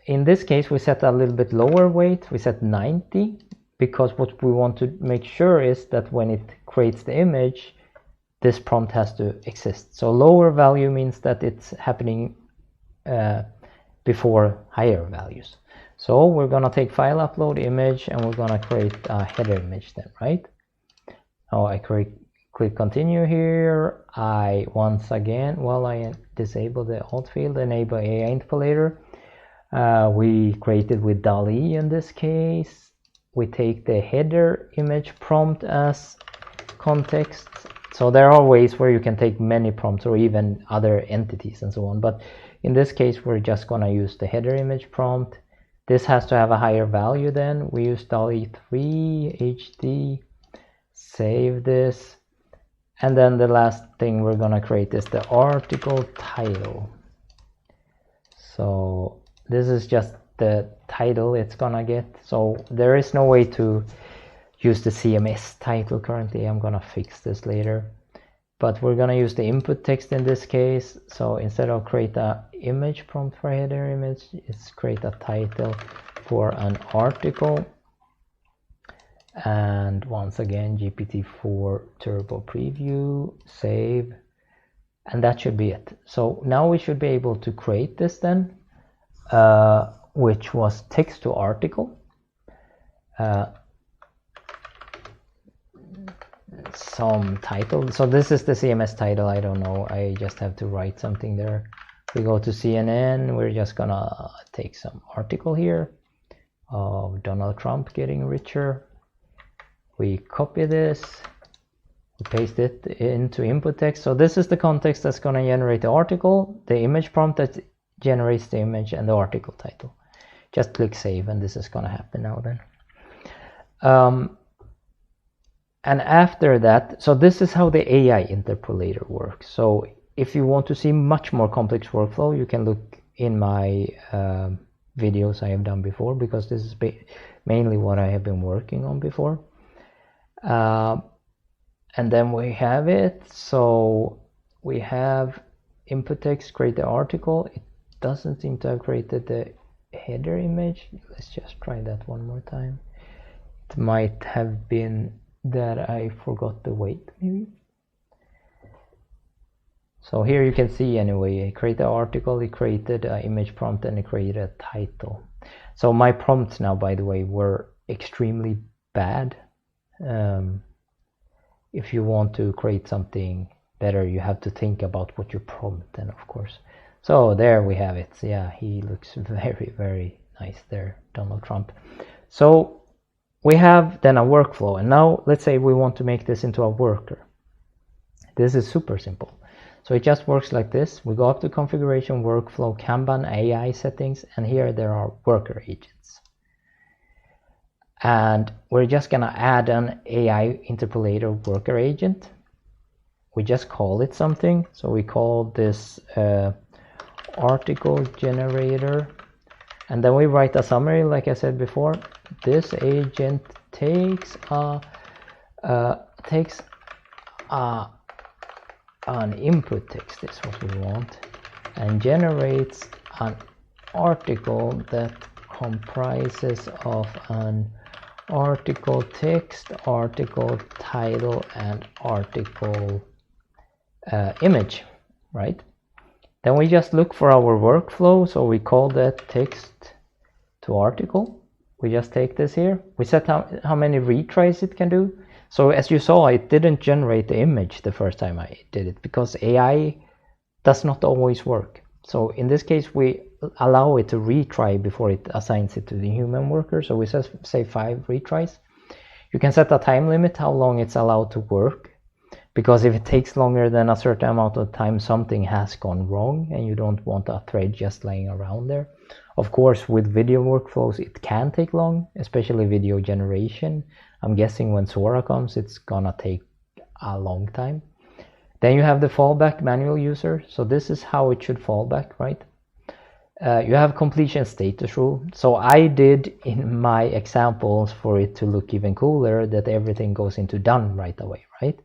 in this case we set a little bit lower weight, we set 90, because what we want to make sure is that when it creates the image, this prompt has to exist. So lower value means that it's happening before higher values. So we're gonna take file upload image and we're gonna create a header image then, right? Now I click continue here. I once again, while I disable the alt field, enable AI interpolator. We created with DALL-E in this case. We take the header image prompt as context. So there are ways where you can take many prompts or even other entities and so on, but in this case we're just gonna use the header image prompt. This has to have a higher value then. We use DALL-E 3 HD, save this, and then the last thing we're gonna create is the article title. So this is just the title it's gonna get. So there is no way to use the CMS title currently. I'm gonna fix this later, but we're gonna use the input text in this case. So instead of create a image prompt for header image, it's create a title for an article. And once again, GPT-4 Turbo Preview, save, and that should be it. So now we should be able to create this then, which was text to article. Some title. So this is the CMS title. I don't know. I just have to write something there. We go to CNN. We're just gonna take some article here of Donald Trump getting richer. We copy this, we paste it into input text. So this is the context that's going to generate the article, the image prompt that generates the image, and the article title. Just click save and this is going to happen now then. And after that, so this is how the AI interpolator works. So if you want to see much more complex workflow, you can look in my videos I have done before, because this is mainly what I have been working on before. And then we have it. So we have input text, create the article. It doesn't seem to have created the header image. Let's just try that one more time. It might have been that I forgot the weight maybe. So here you can see anyway, I create the article, it created an image prompt, and it created a title. So my prompts now, by the way, were extremely bad. if you want to create something better, you have to think about what you prompt then, of course. So there we have it. Yeah, he looks very, very nice there, Donald Trump. So we have then a workflow, and now let's say we want to make this into a worker. This is super simple. So it just works like this. We go up to configuration, workflow, Kanban, AI settings, and here there are worker agents. And we're just gonna add an AI interpolator worker agent. We just call it something. So we call this article generator, and then we write a summary like I said before. This agent takes an input text, is what we want, and generates an article that comprises of an article text, article title, and article image, right? Then we just look for our workflow, so we call that text to article. We just take this here. We set how many retries it can do. So as you saw, it didn't generate the image the first time I did it, because AI does not always work. So in this case, we allow it to retry before it assigns it to the human worker. So we say 5 retries. You can set a time limit how long it's allowed to work, because if it takes longer than a certain amount of time, something has gone wrong and you don't want a thread just laying around there. Of course, with video workflows, it can take long, especially video generation. I'm guessing when Sora comes, it's gonna take a long time. Then you have the fallback manual user. So this is how it should fall back, right? You have completion status rule. So I did in my examples, for it to look even cooler, that everything goes into done right away, right?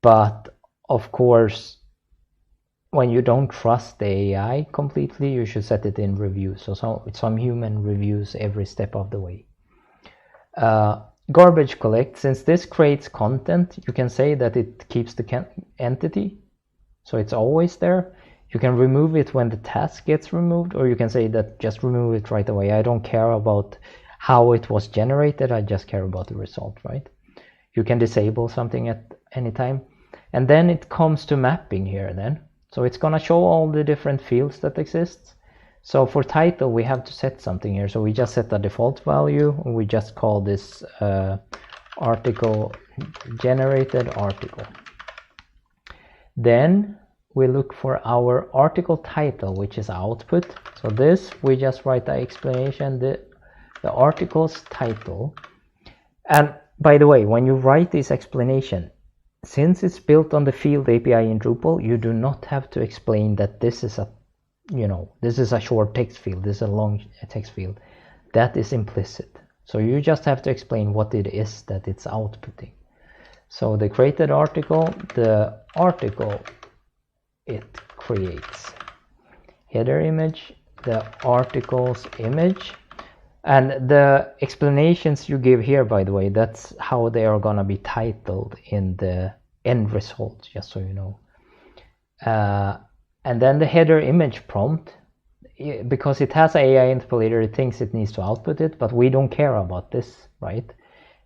But of course, when you don't trust the AI completely, you should set it in review. So some human reviews every step of the way. Garbage collect, since this creates content, you can say that it keeps the entity, so it's always there. You can remove it when the task gets removed, or you can say that just remove it right away. I don't care about how it was generated, I just care about the result, right? You can disable something at any time. And then it comes to mapping here then. So it's gonna show all the different fields that exist. So for title, we have to set something here. So we just set a default value, and we just call this article generated article. Then we look for our article title, which is output. So this, we just write the explanation, the article's title. And by the way, when you write this explanation, since it's built on the field API in Drupal, you do not have to explain that this is a this is a short text field, this is a long text field. That is implicit. So you just have to explain what it is that it's outputting. So the created article, the article it creates. Header image, the article's image. And the explanations you give here, by the way, that's how they are gonna be titled in the end result, just so you know. And then the header image prompt, because it has an AI interpolator, it thinks it needs to output it, but we don't care about this, right?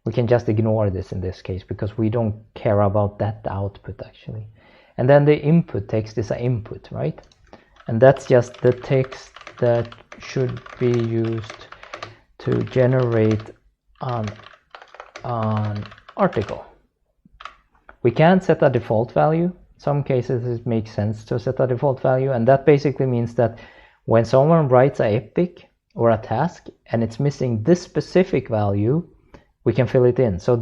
We can just ignore this in this case, because we don't care about that output actually. And then the input text is an input, right? And that's just the text that should be used to generate an article. We can set a default value. Some cases it makes sense to set a default value, and that basically means that when someone writes an epic or a task and it's missing this specific value, we can fill it in. So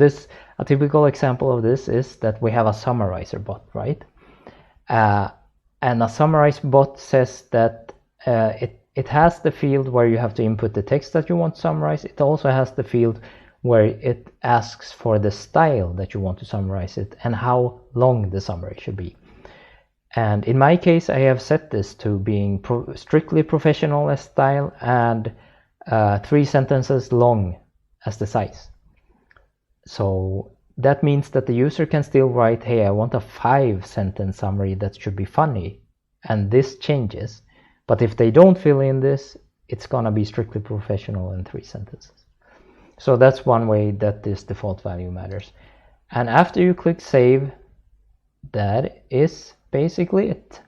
a typical example of this is that we have a summarizer bot, right? And a summarize bot says that it has the field where you have to input the text that you want to summarize. It also has the field where it asks for the style that you want to summarize it and how long the summary should be. And in my case, I have set this to being strictly professional as style and 3 sentences long as the size. So that means that the user can still write, hey, I want a 5-sentence summary that should be funny, and this changes. But if they don't fill in this, it's gonna be strictly professional in 3 sentences. So that's one way that this default value matters. And after you click save, that is basically it.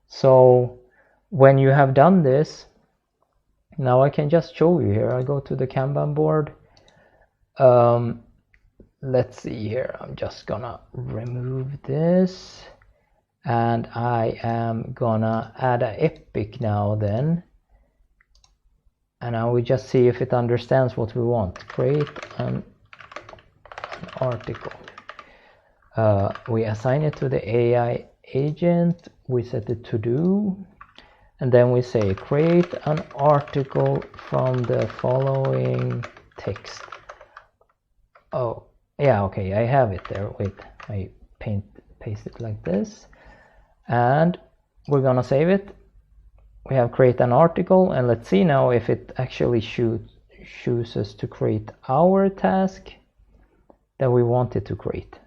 So when you have done this, now I can just show you here. I go to the Kanban board. Let's see here. I'm just gonna remove this, and I am gonna add an epic now then. And now we just see if it understands what we want. Create an article. We assign it to the AI agent. We set it to do. And then we say create an article from the following text. Oh, yeah, okay, I have it there. Wait, I paste it like this. And we're gonna save it. We have create an article, and let's see now if it actually chooses to create our task that we want it to create.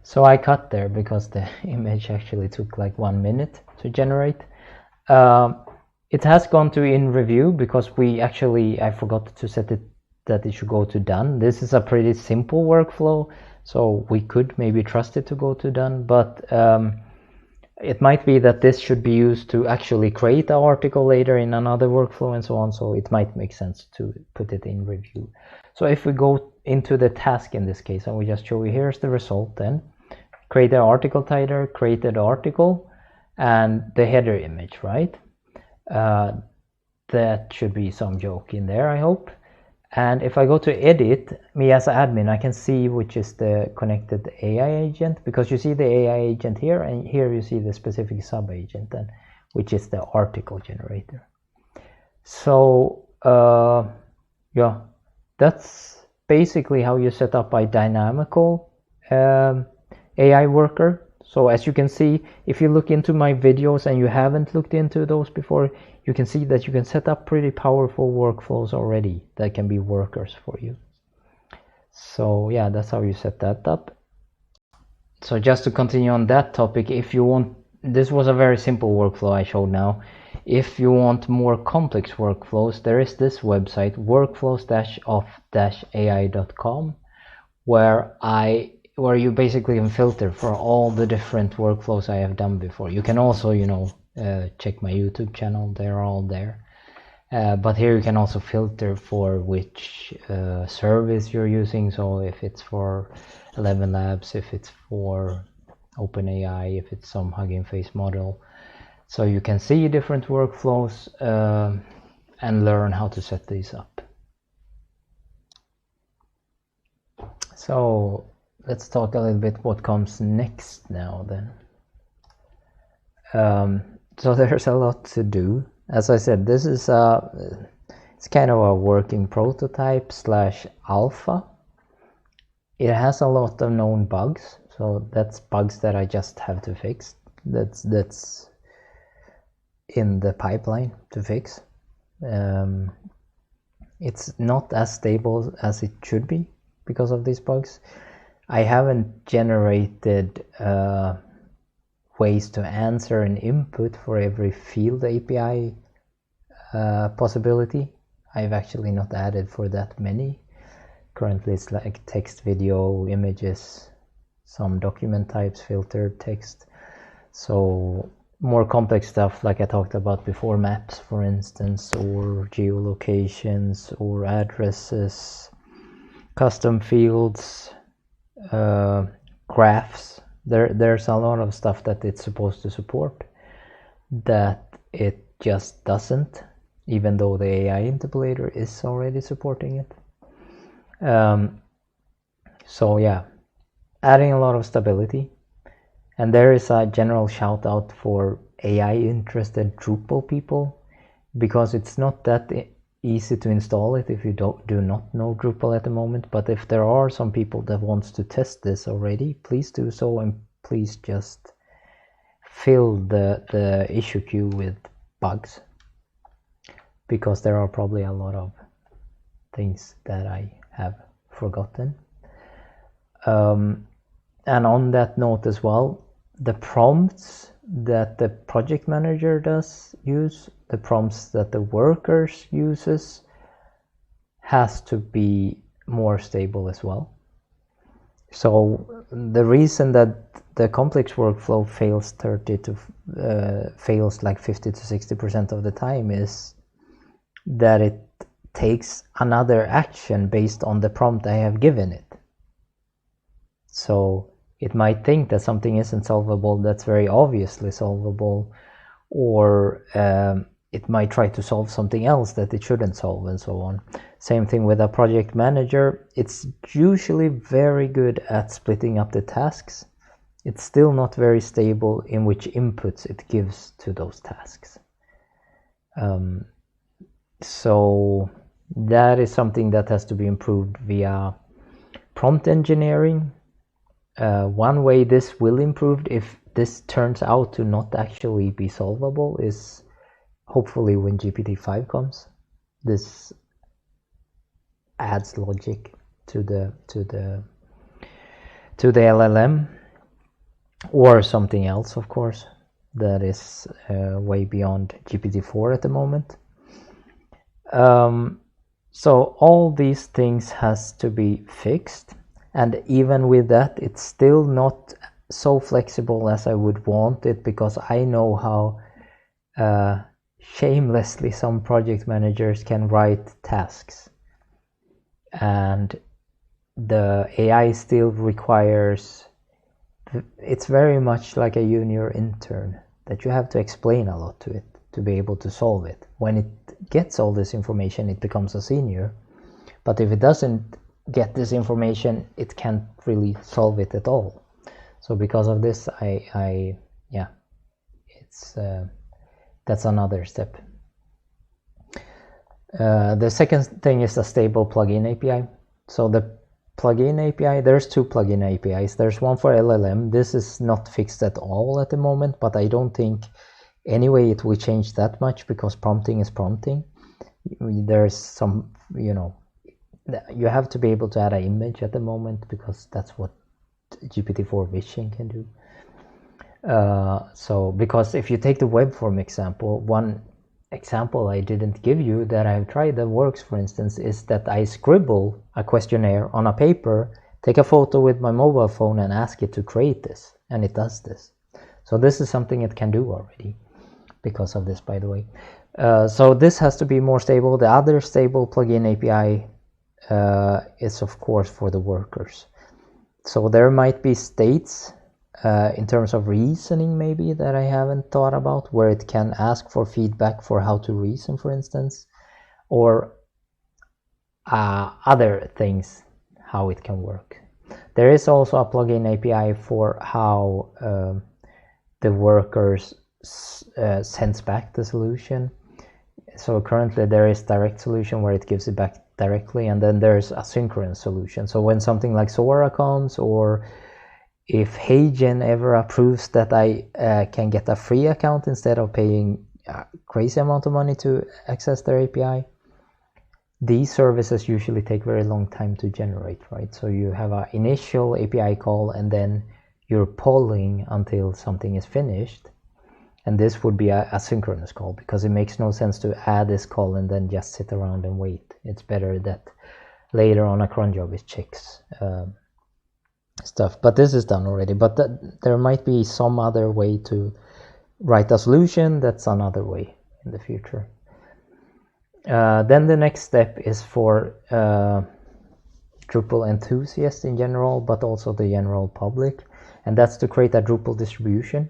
So I cut there because the image actually took like 1 minute to generate. It has gone to in review because I forgot to set it that it should go to done. This is a pretty simple workflow, so we could maybe trust it to go to done, but it might be that this should be used to actually create an article later in another workflow and so on, so it might make sense to put it in review. So if we go into the task in this case, and we just show you, here's the result then. Create an article title, created article, and the header image, right? That should be some joke in there, I hope. And if I go to edit, me as an admin, I can see which is the connected AI agent, because you see the AI agent here, and here you see the specific sub agent, then, which is the article generator. So yeah, that's basically how you set up a dynamical AI worker. So as you can see, if you look into my videos and you haven't looked into those before, you can see that you can set up pretty powerful workflows already that can be workers for you. So yeah, that's how you set that up. So just to continue on that topic, if you want, this was a very simple workflow I showed now. If you want more complex workflows, there is this website, workflows-of-ai.com, where you basically can filter for all the different workflows I have done before. You can also, check my YouTube channel, they're all there. But here you can also filter for which service you're using. So if it's for 11 Labs, if it's for OpenAI, if it's some Hugging Face model. So you can see different workflows and learn how to set these up. So let's talk a little bit what comes next now then. So there's a lot to do. As I said, this is it's kind of a working prototype / alpha. It has a lot of known bugs, so that's bugs that I just have to fix. That's in the pipeline to fix. It's not as stable as it should be because of these bugs. I haven't generated ways to answer an input for every field API possibility. I've actually not added for that many. Currently it's like text, video, images, some document types, filtered text. So more complex stuff like I talked about before, maps for instance, or geolocations, or addresses, custom fields, graphs. There's a lot of stuff that it's supposed to support that it just doesn't, even though the AI interpolator is already supporting it. So yeah, adding a lot of stability. And there is a general shout out for AI interested Drupal people, because it's not that easy to install it if you do not know Drupal at the moment. But if there are some people that wants to test this already, please do so, and please just fill the issue queue with bugs, because there are probably a lot of things that I have forgotten. And on that note as well, the prompts that the project manager does use, the prompts that the workers uses, has to be more stable as well. So the reason that the complex workflow fails fails like 50 to 60% of the time is that it takes another action based on the prompt I have given it. So it might think that something isn't solvable that's very obviously solvable, or it might try to solve something else that it shouldn't solve, and so on. Same thing with a project manager. It's usually very good at splitting up the tasks. It's still not very stable in which inputs it gives to those tasks. So that is something that has to be improved via prompt engineering. One way this will improve, if this turns out to not actually be solvable, is hopefully when GPT-5 comes. This adds logic to the LLM, or something else, of course, that is way beyond GPT-4 at the moment. So all these things has to be fixed, and even with that, it's still not so flexible as I would want it, because I know how shamelessly some project managers can write tasks, and the AI still requires, it's very much like a junior intern, that you have to explain a lot to it to be able to solve it. When it gets all this information, it becomes a senior, but if it doesn't get this information, it can't really solve it at all. So because of this, that's another step. The second thing is a stable plugin API. So the plugin API, there's two plugin APIs. There's one for LLM. This is not fixed at all at the moment, but I don't think anyway it will change that much, because prompting is prompting. There's some, you have to be able to add an image at the moment, because that's what GPT-4 Vision can do. So because if you take the web form example, one example I didn't give you that I've tried that works, for instance, is that I scribble a questionnaire on a paper, take a photo with my mobile phone, and ask it to create this, and it does this. So this is something it can do already, because of this, by the way. So this has to be more stable. The other stable plugin API is, of course, for the workers. So there might be states in terms of reasoning, maybe, that I haven't thought about, where it can ask for feedback for how to reason, for instance, or other things, how it can work. There is also a plugin API for how the workers sends back the solution. So currently there is direct solution where it gives it back directly, and then there's asynchronous solution. So when something like Sora comes, or if Heijen ever approves that I can get a free account instead of paying a crazy amount of money to access their API, these services usually take very long time to generate, right? So you have an initial API call, and then you're polling until something is finished. And this would be a asynchronous call, because it makes no sense to add this call and then just sit around and wait. It's better that later on a cron job it checks stuff. But this is done already. But there might be some other way to write a solution. That's another way in the future. Then the next step is for Drupal enthusiasts in general, but also the general public. And that's to create a Drupal distribution.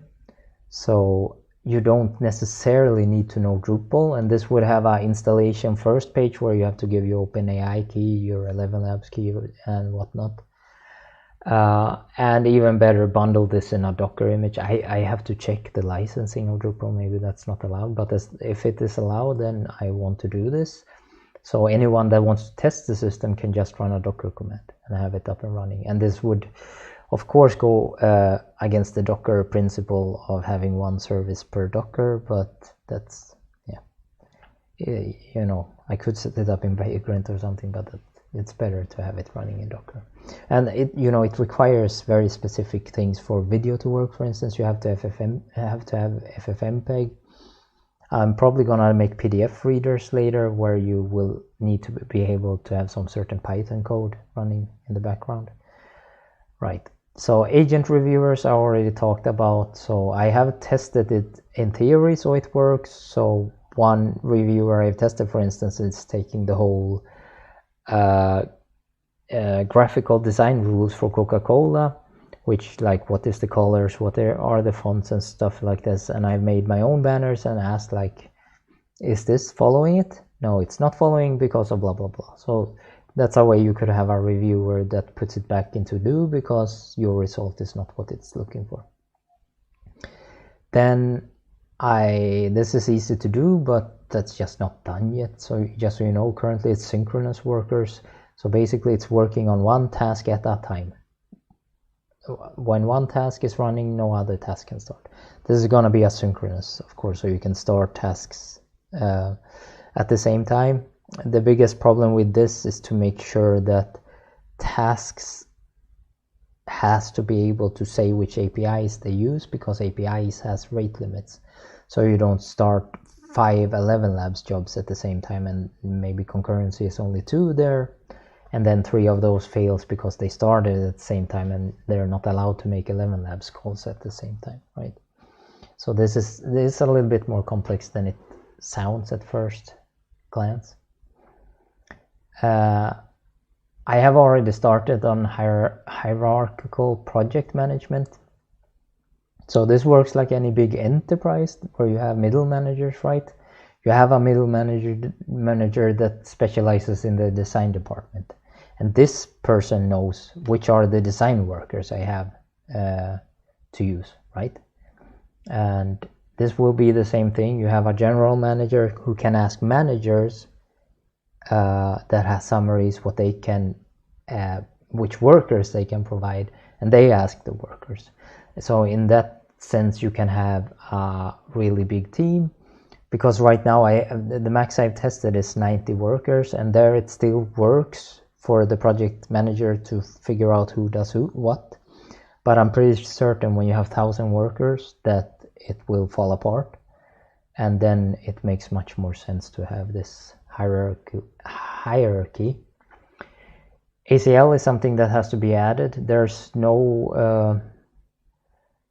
So you don't necessarily need to know Drupal, and this would have an installation first page where you have to give your OpenAI key, your 11 Labs key, and whatnot. And even better, bundle this in a Docker image. I have to check the licensing of Drupal. Maybe that's not allowed, but if it is allowed, then I want to do this. So anyone that wants to test the system can just run a Docker command and have it up and running. And this would, of course, go against the Docker principle of having one service per Docker, but that's, I could set it up in Vagrant or something, but It's better to have it running in Docker. And it requires very specific things for video to work. For instance, you have to have FFmpeg. I'm probably gonna make PDF readers later where you will need to be able to have some certain Python code running in the background. Right. So agent reviewers I already talked about. So I have tested it in theory, so it works. So one reviewer I've tested, for instance, is taking the whole graphical design rules for Coca-Cola, which like what is the colors, what are the fonts and stuff like this, and I've made my own banners and asked like, is this following it? No, it's not following because of blah blah blah. So that's a way you could have a reviewer that puts it back into do because your result is not what it's looking for. Then this is easy to do, but that's just not done yet. So just so you know, currently it's synchronous workers. So basically it's working on one task at a time. When one task is running, no other task can start. This is going to be asynchronous, of course, so you can start tasks at the same time. The biggest problem with this is to make sure that tasks has to be able to say which APIs they use, because APIs has rate limits. So you don't start 5 11 labs jobs at the same time, and maybe concurrency is only 2 there, and then 3 of those fails because they started at the same time and they're not allowed to make 11 labs calls at the same time, right? So this is a little bit more complex than it sounds at first glance. I have already started on hierarchical project management. So this works like any big enterprise where you have middle managers, right? You have a middle manager that specializes in the design department, and this person knows which are the design workers I have to use, right? And this will be the same thing. You have a general manager who can ask managers that has summaries what they can, which workers they can provide, and they ask the workers. So in that sense, you can have a really big team, because right now the max I've tested is 90 workers, and there it still works for the project manager to figure out who does what. But I'm pretty certain when you have 1,000 workers that it will fall apart, and then it makes much more sense to have this hierarchy. ACL is something that has to be added. There's no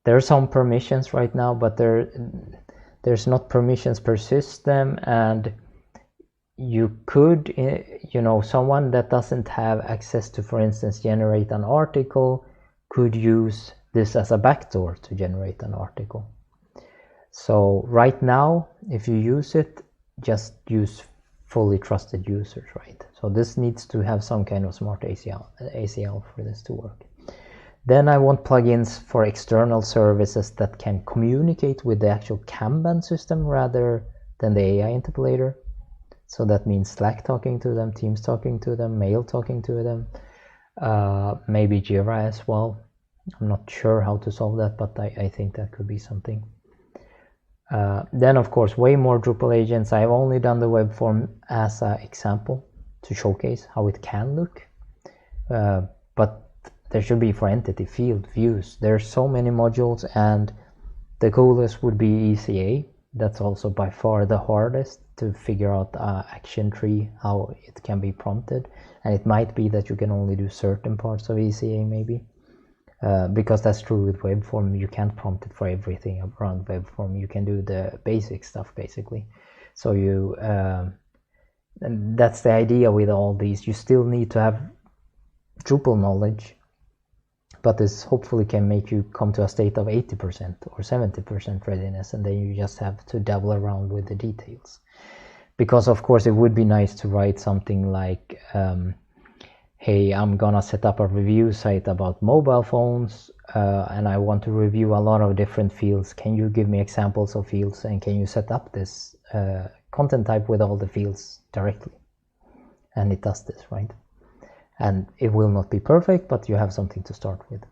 there's some permissions right now, but there's not permissions per system, and you could, someone that doesn't have access to, for instance, generate an article could use this as a backdoor to generate an article. So right now, if you use it, just use fully trusted users, right? So this needs to have some kind of smart ACL for this to work. Then I want plugins for external services that can communicate with the actual Kanban system rather than the AI interpolator. So that means Slack talking to them, Teams talking to them, Mail talking to them, maybe Jira as well. I'm not sure how to solve that, but I think that could be something. Then of course, way more Drupal agents. I've only done the web form as an example to showcase how it can look, but there should be for entity, field, views. There's so many modules, and the coolest would be ECA. That's also by far the hardest to figure out action tree, how it can be prompted. And it might be that you can only do certain parts of ECA maybe, because that's true with web form. You can't prompt it for everything around web form. You can do the basic stuff basically. So and that's the idea with all these. You still need to have Drupal knowledge, but this hopefully can make you come to a state of 80% or 70% readiness, and then you just have to dabble around with the details. Because of course it would be nice to write something like, hey, I'm gonna set up a review site about mobile phones, and I want to review a lot of different fields. Can you give me examples of fields, and can you set up this content type with all the fields directly? And it does this, right? And it will not be perfect, but you have something to start with.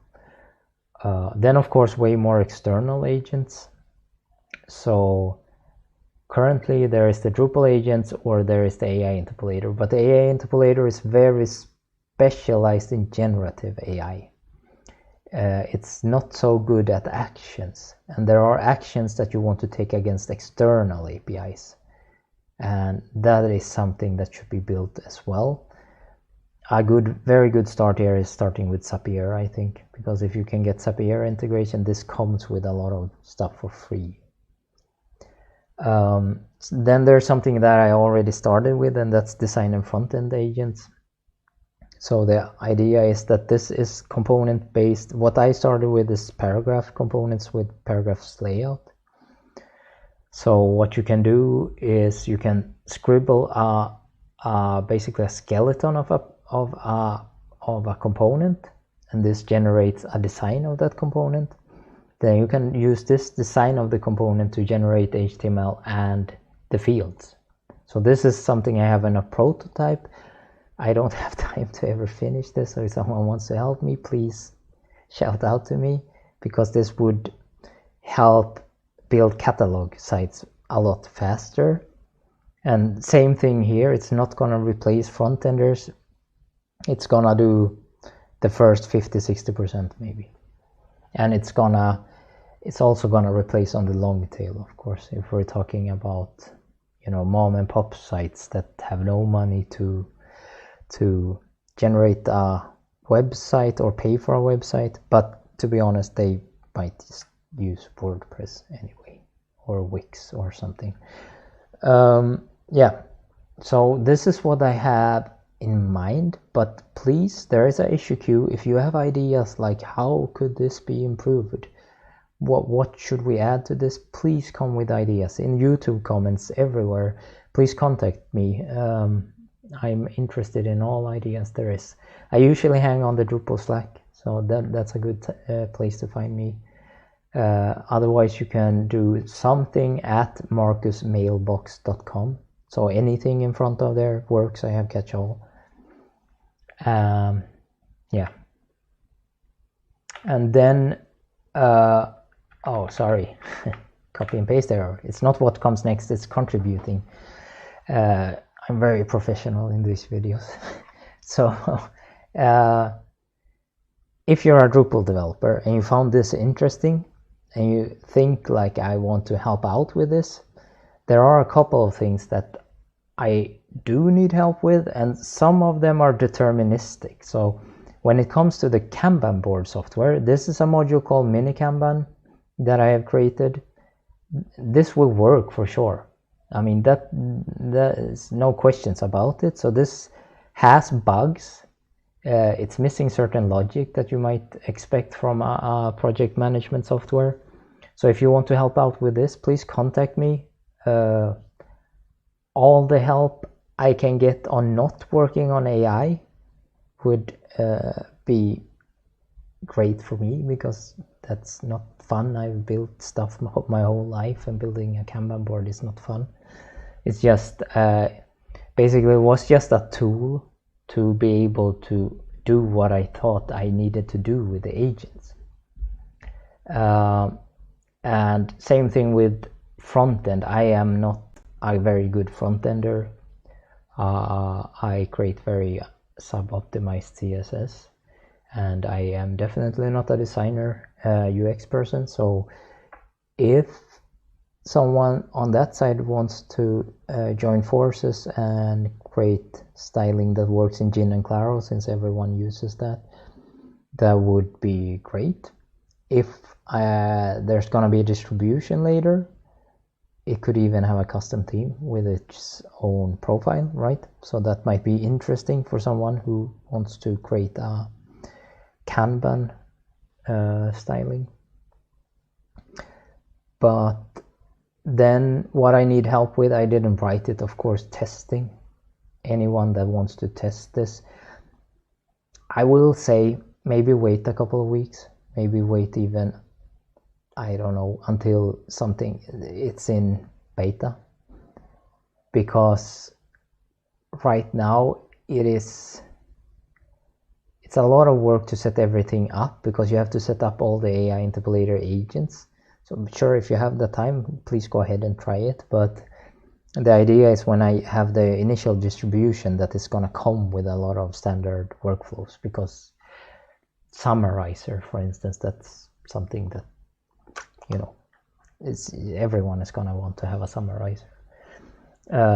Then of course, way more external agents. So currently there is the Drupal agents or there is the AI interpolator, but the AI interpolator is very specialized in generative AI. It's not so good at actions, and there are actions that you want to take against external APIs, and that is something that should be built as well. A very good start here is starting with Zapier, I think, because if you can get Zapier integration, this comes with a lot of stuff for free. Then there's something that I already started with, and that's design and front-end agents. So the idea is that this is component based. What I started with is paragraph components with paragraphs layout. So what you can do is you can scribble basically a skeleton of a component, and this generates a design of that component. Then you can use this design of the component to generate HTML and the fields. So this is something I have in a prototype. I don't have time to ever finish this, so if someone wants to help me, please shout out to me, because this would help build catalog sites a lot faster. And same thing here, it's not going to replace front-enders. It's going to do the first 50-60% maybe. And it's also going to replace on the long tail, of course, if we're talking about, mom and pop sites that have no money to generate a website or pay for a website. But to be honest, they might just use WordPress anyway, or Wix or something. So this is what I have in mind, but please, there is an issue queue. If you have ideas like how could this be improved, what should we add to this, please come with ideas in YouTube comments everywhere. Please contact me. I'm interested in all ideas there is. I usually hang on the Drupal Slack, so that's a good place to find me. Otherwise you can do something at marcusmailbox.com. So anything in front of there works. I have catch all. And then sorry, copy and paste error. It's not what comes next, it's contributing. I'm very professional in these videos. So if you're a Drupal developer and you found this interesting and you think like, I want to help out with this, there are a couple of things that I do need help with, and some of them are deterministic. So when it comes to the Kanban board software, this is a module called Mini Kanban that I have created. This will work for sure. I mean, there's no questions about it. So this has bugs. It's missing certain logic that you might expect from a project management software. So if you want to help out with this, please contact me. All the help I can get on not working on AI would be great for me, because that's not fun. I've built stuff my whole life, and building a Kanban board is not fun. It's just basically it was just a tool to be able to do what I thought I needed to do with the agents. And same thing with front end. I am not a very good front ender. I create very sub-optimized CSS, and I am definitely not a designer, UX person. So if someone on that side wants to join forces and create styling that works in Gin and Claro, since everyone uses that, that would be great. If there's gonna be a distribution later, it could even have a custom theme with its own profile, right? So that might be interesting for someone who wants to create a Kanban styling. But then what I need help with, I didn't write it, of course, testing. Anyone that wants to test this, I will say maybe wait a couple of weeks, maybe wait even, I don't know, until it's in beta, because right now it's a lot of work to set everything up, because you have to set up all the AI interpolator agents. So I'm sure if you have the time, please go ahead and try it, but the idea is when I have the initial distribution that is going to come with a lot of standard workflows, because summarizer, for instance, that's something that, you know, everyone is going to want to have a summarizer.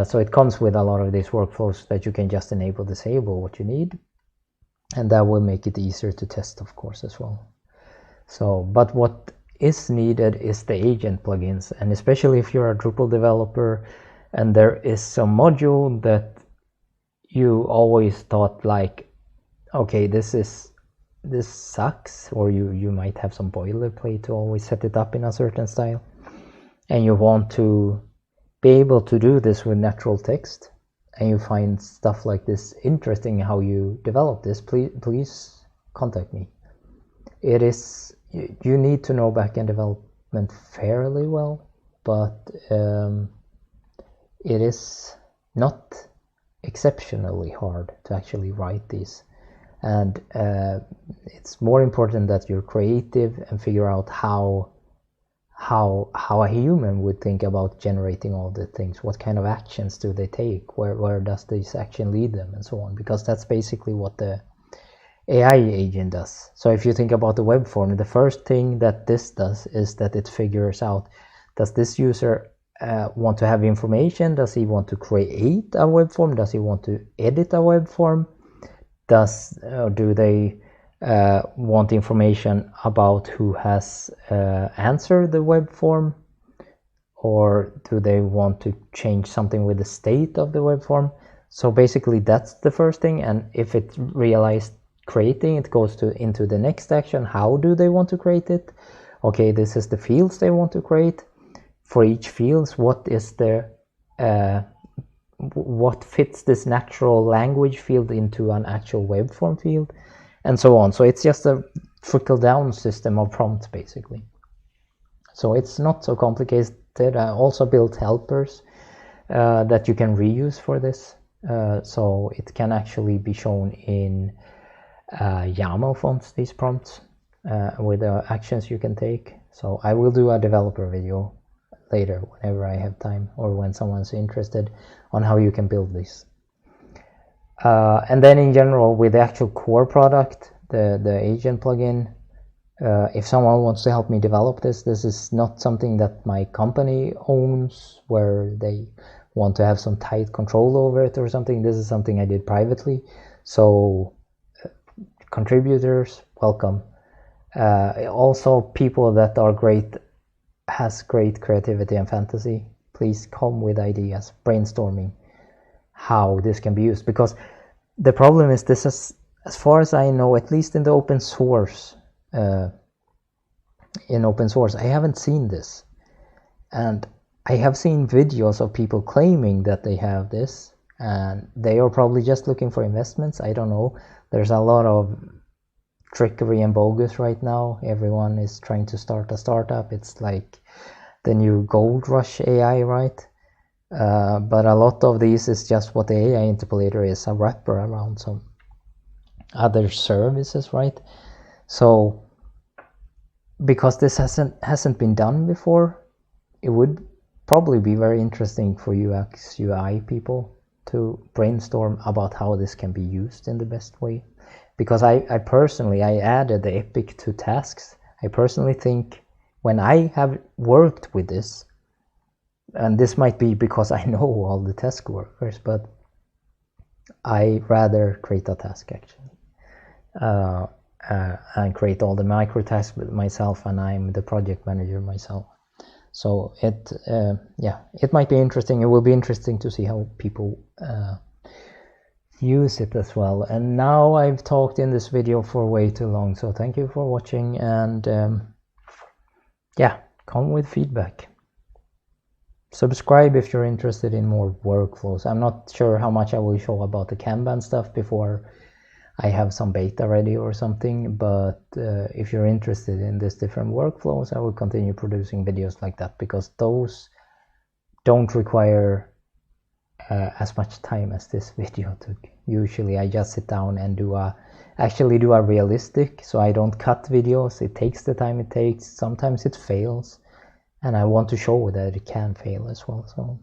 So it comes with a lot of these workflows that you can just enable, disable what you need, and that will make it easier to test, of course, as well. So, but what is needed is the agent plugins, and especially if you're a Drupal developer and there is some module that you always thought like, okay, this sucks, or you might have some boilerplate to always set it up in a certain style, and you want to be able to do this with natural text, and you find stuff like this interesting, how you develop this, please contact me. It is, you need to know backend development fairly well, but it is not exceptionally hard to actually write these, and it's more important that you're creative and figure out how a human would think about generating all the things. What kind of actions do they take? Where does this action lead them, and so on? Because that's basically what the AI agent does. So if you think about the web form, the first thing that this does is that it figures out, does this user want to have information? Does he want to create a web form? Does he want to edit a web form? Do they want information about who has answered the web form, or do they want to change something with the state of the web form? So basically that's the first thing, and if it realized creating, it goes into the next action. How do they want to create it? Okay, this is the fields they want to create. For each fields, what is the what fits this natural language field into an actual web form field, and so on. So it's just a trickle down system of prompts, basically. So it's not so complicated. I also built helpers that you can reuse for this, so it can actually be shown in YAML fonts, these prompts, with the actions you can take. So I will do a developer video later whenever I have time, or when someone's interested, on how you can build this. And then in general, with the actual core product, the agent plugin, if someone wants to help me develop this is not something that my company owns, where they want to have some tight control over it or something. This is something I did privately. So contributors, welcome. Also people that are has great creativity and fantasy, please come with ideas, brainstorming how this can be used, because the problem is, this is, as far as I know, at least in the open source, I haven't seen this, and I have seen videos of people claiming that they have this, and they are probably just looking for investments. I don't know. There's a lot of trickery and bogus right now. Everyone is trying to start a startup. It's like the new gold rush AI, right? But a lot of these is just what the AI interpolator is, a wrapper around some other services, right? So because this hasn't been done before, it would probably be very interesting for UX UI people to brainstorm about how this can be used in the best way. Because I personally added the epic to tasks. I personally think, when I have worked with this, and this might be because I know all the task workers, but I rather create a task actually, and create all the micro tasks myself, and I'm the project manager myself. So it might be interesting. It will be interesting to see how people use it as well. And now I've talked in this video for way too long, so thank you for watching, and come with feedback. Subscribe if you're interested in more workflows. I'm not sure how much I will show about the Kanban stuff before I have some beta ready or something, but if you're interested in these different workflows, I will continue producing videos like that, because those don't require as much time as this video took. Usually I just sit down and actually do a realistic, so I don't cut videos. It takes the time it takes. Sometimes it fails, and I want to show that it can fail as well. So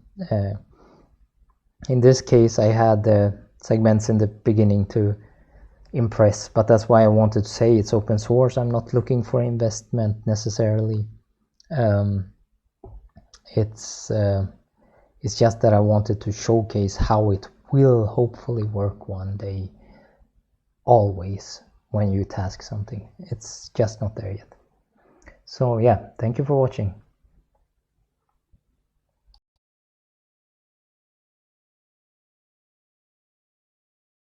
In this case, I had the segments in the beginning to impress, but that's why I wanted to say it's open source. I'm not looking for investment necessarily. It's just that I wanted to showcase how it will hopefully work one day, always, when you task something. It's just not there yet. So yeah, thank you for watching.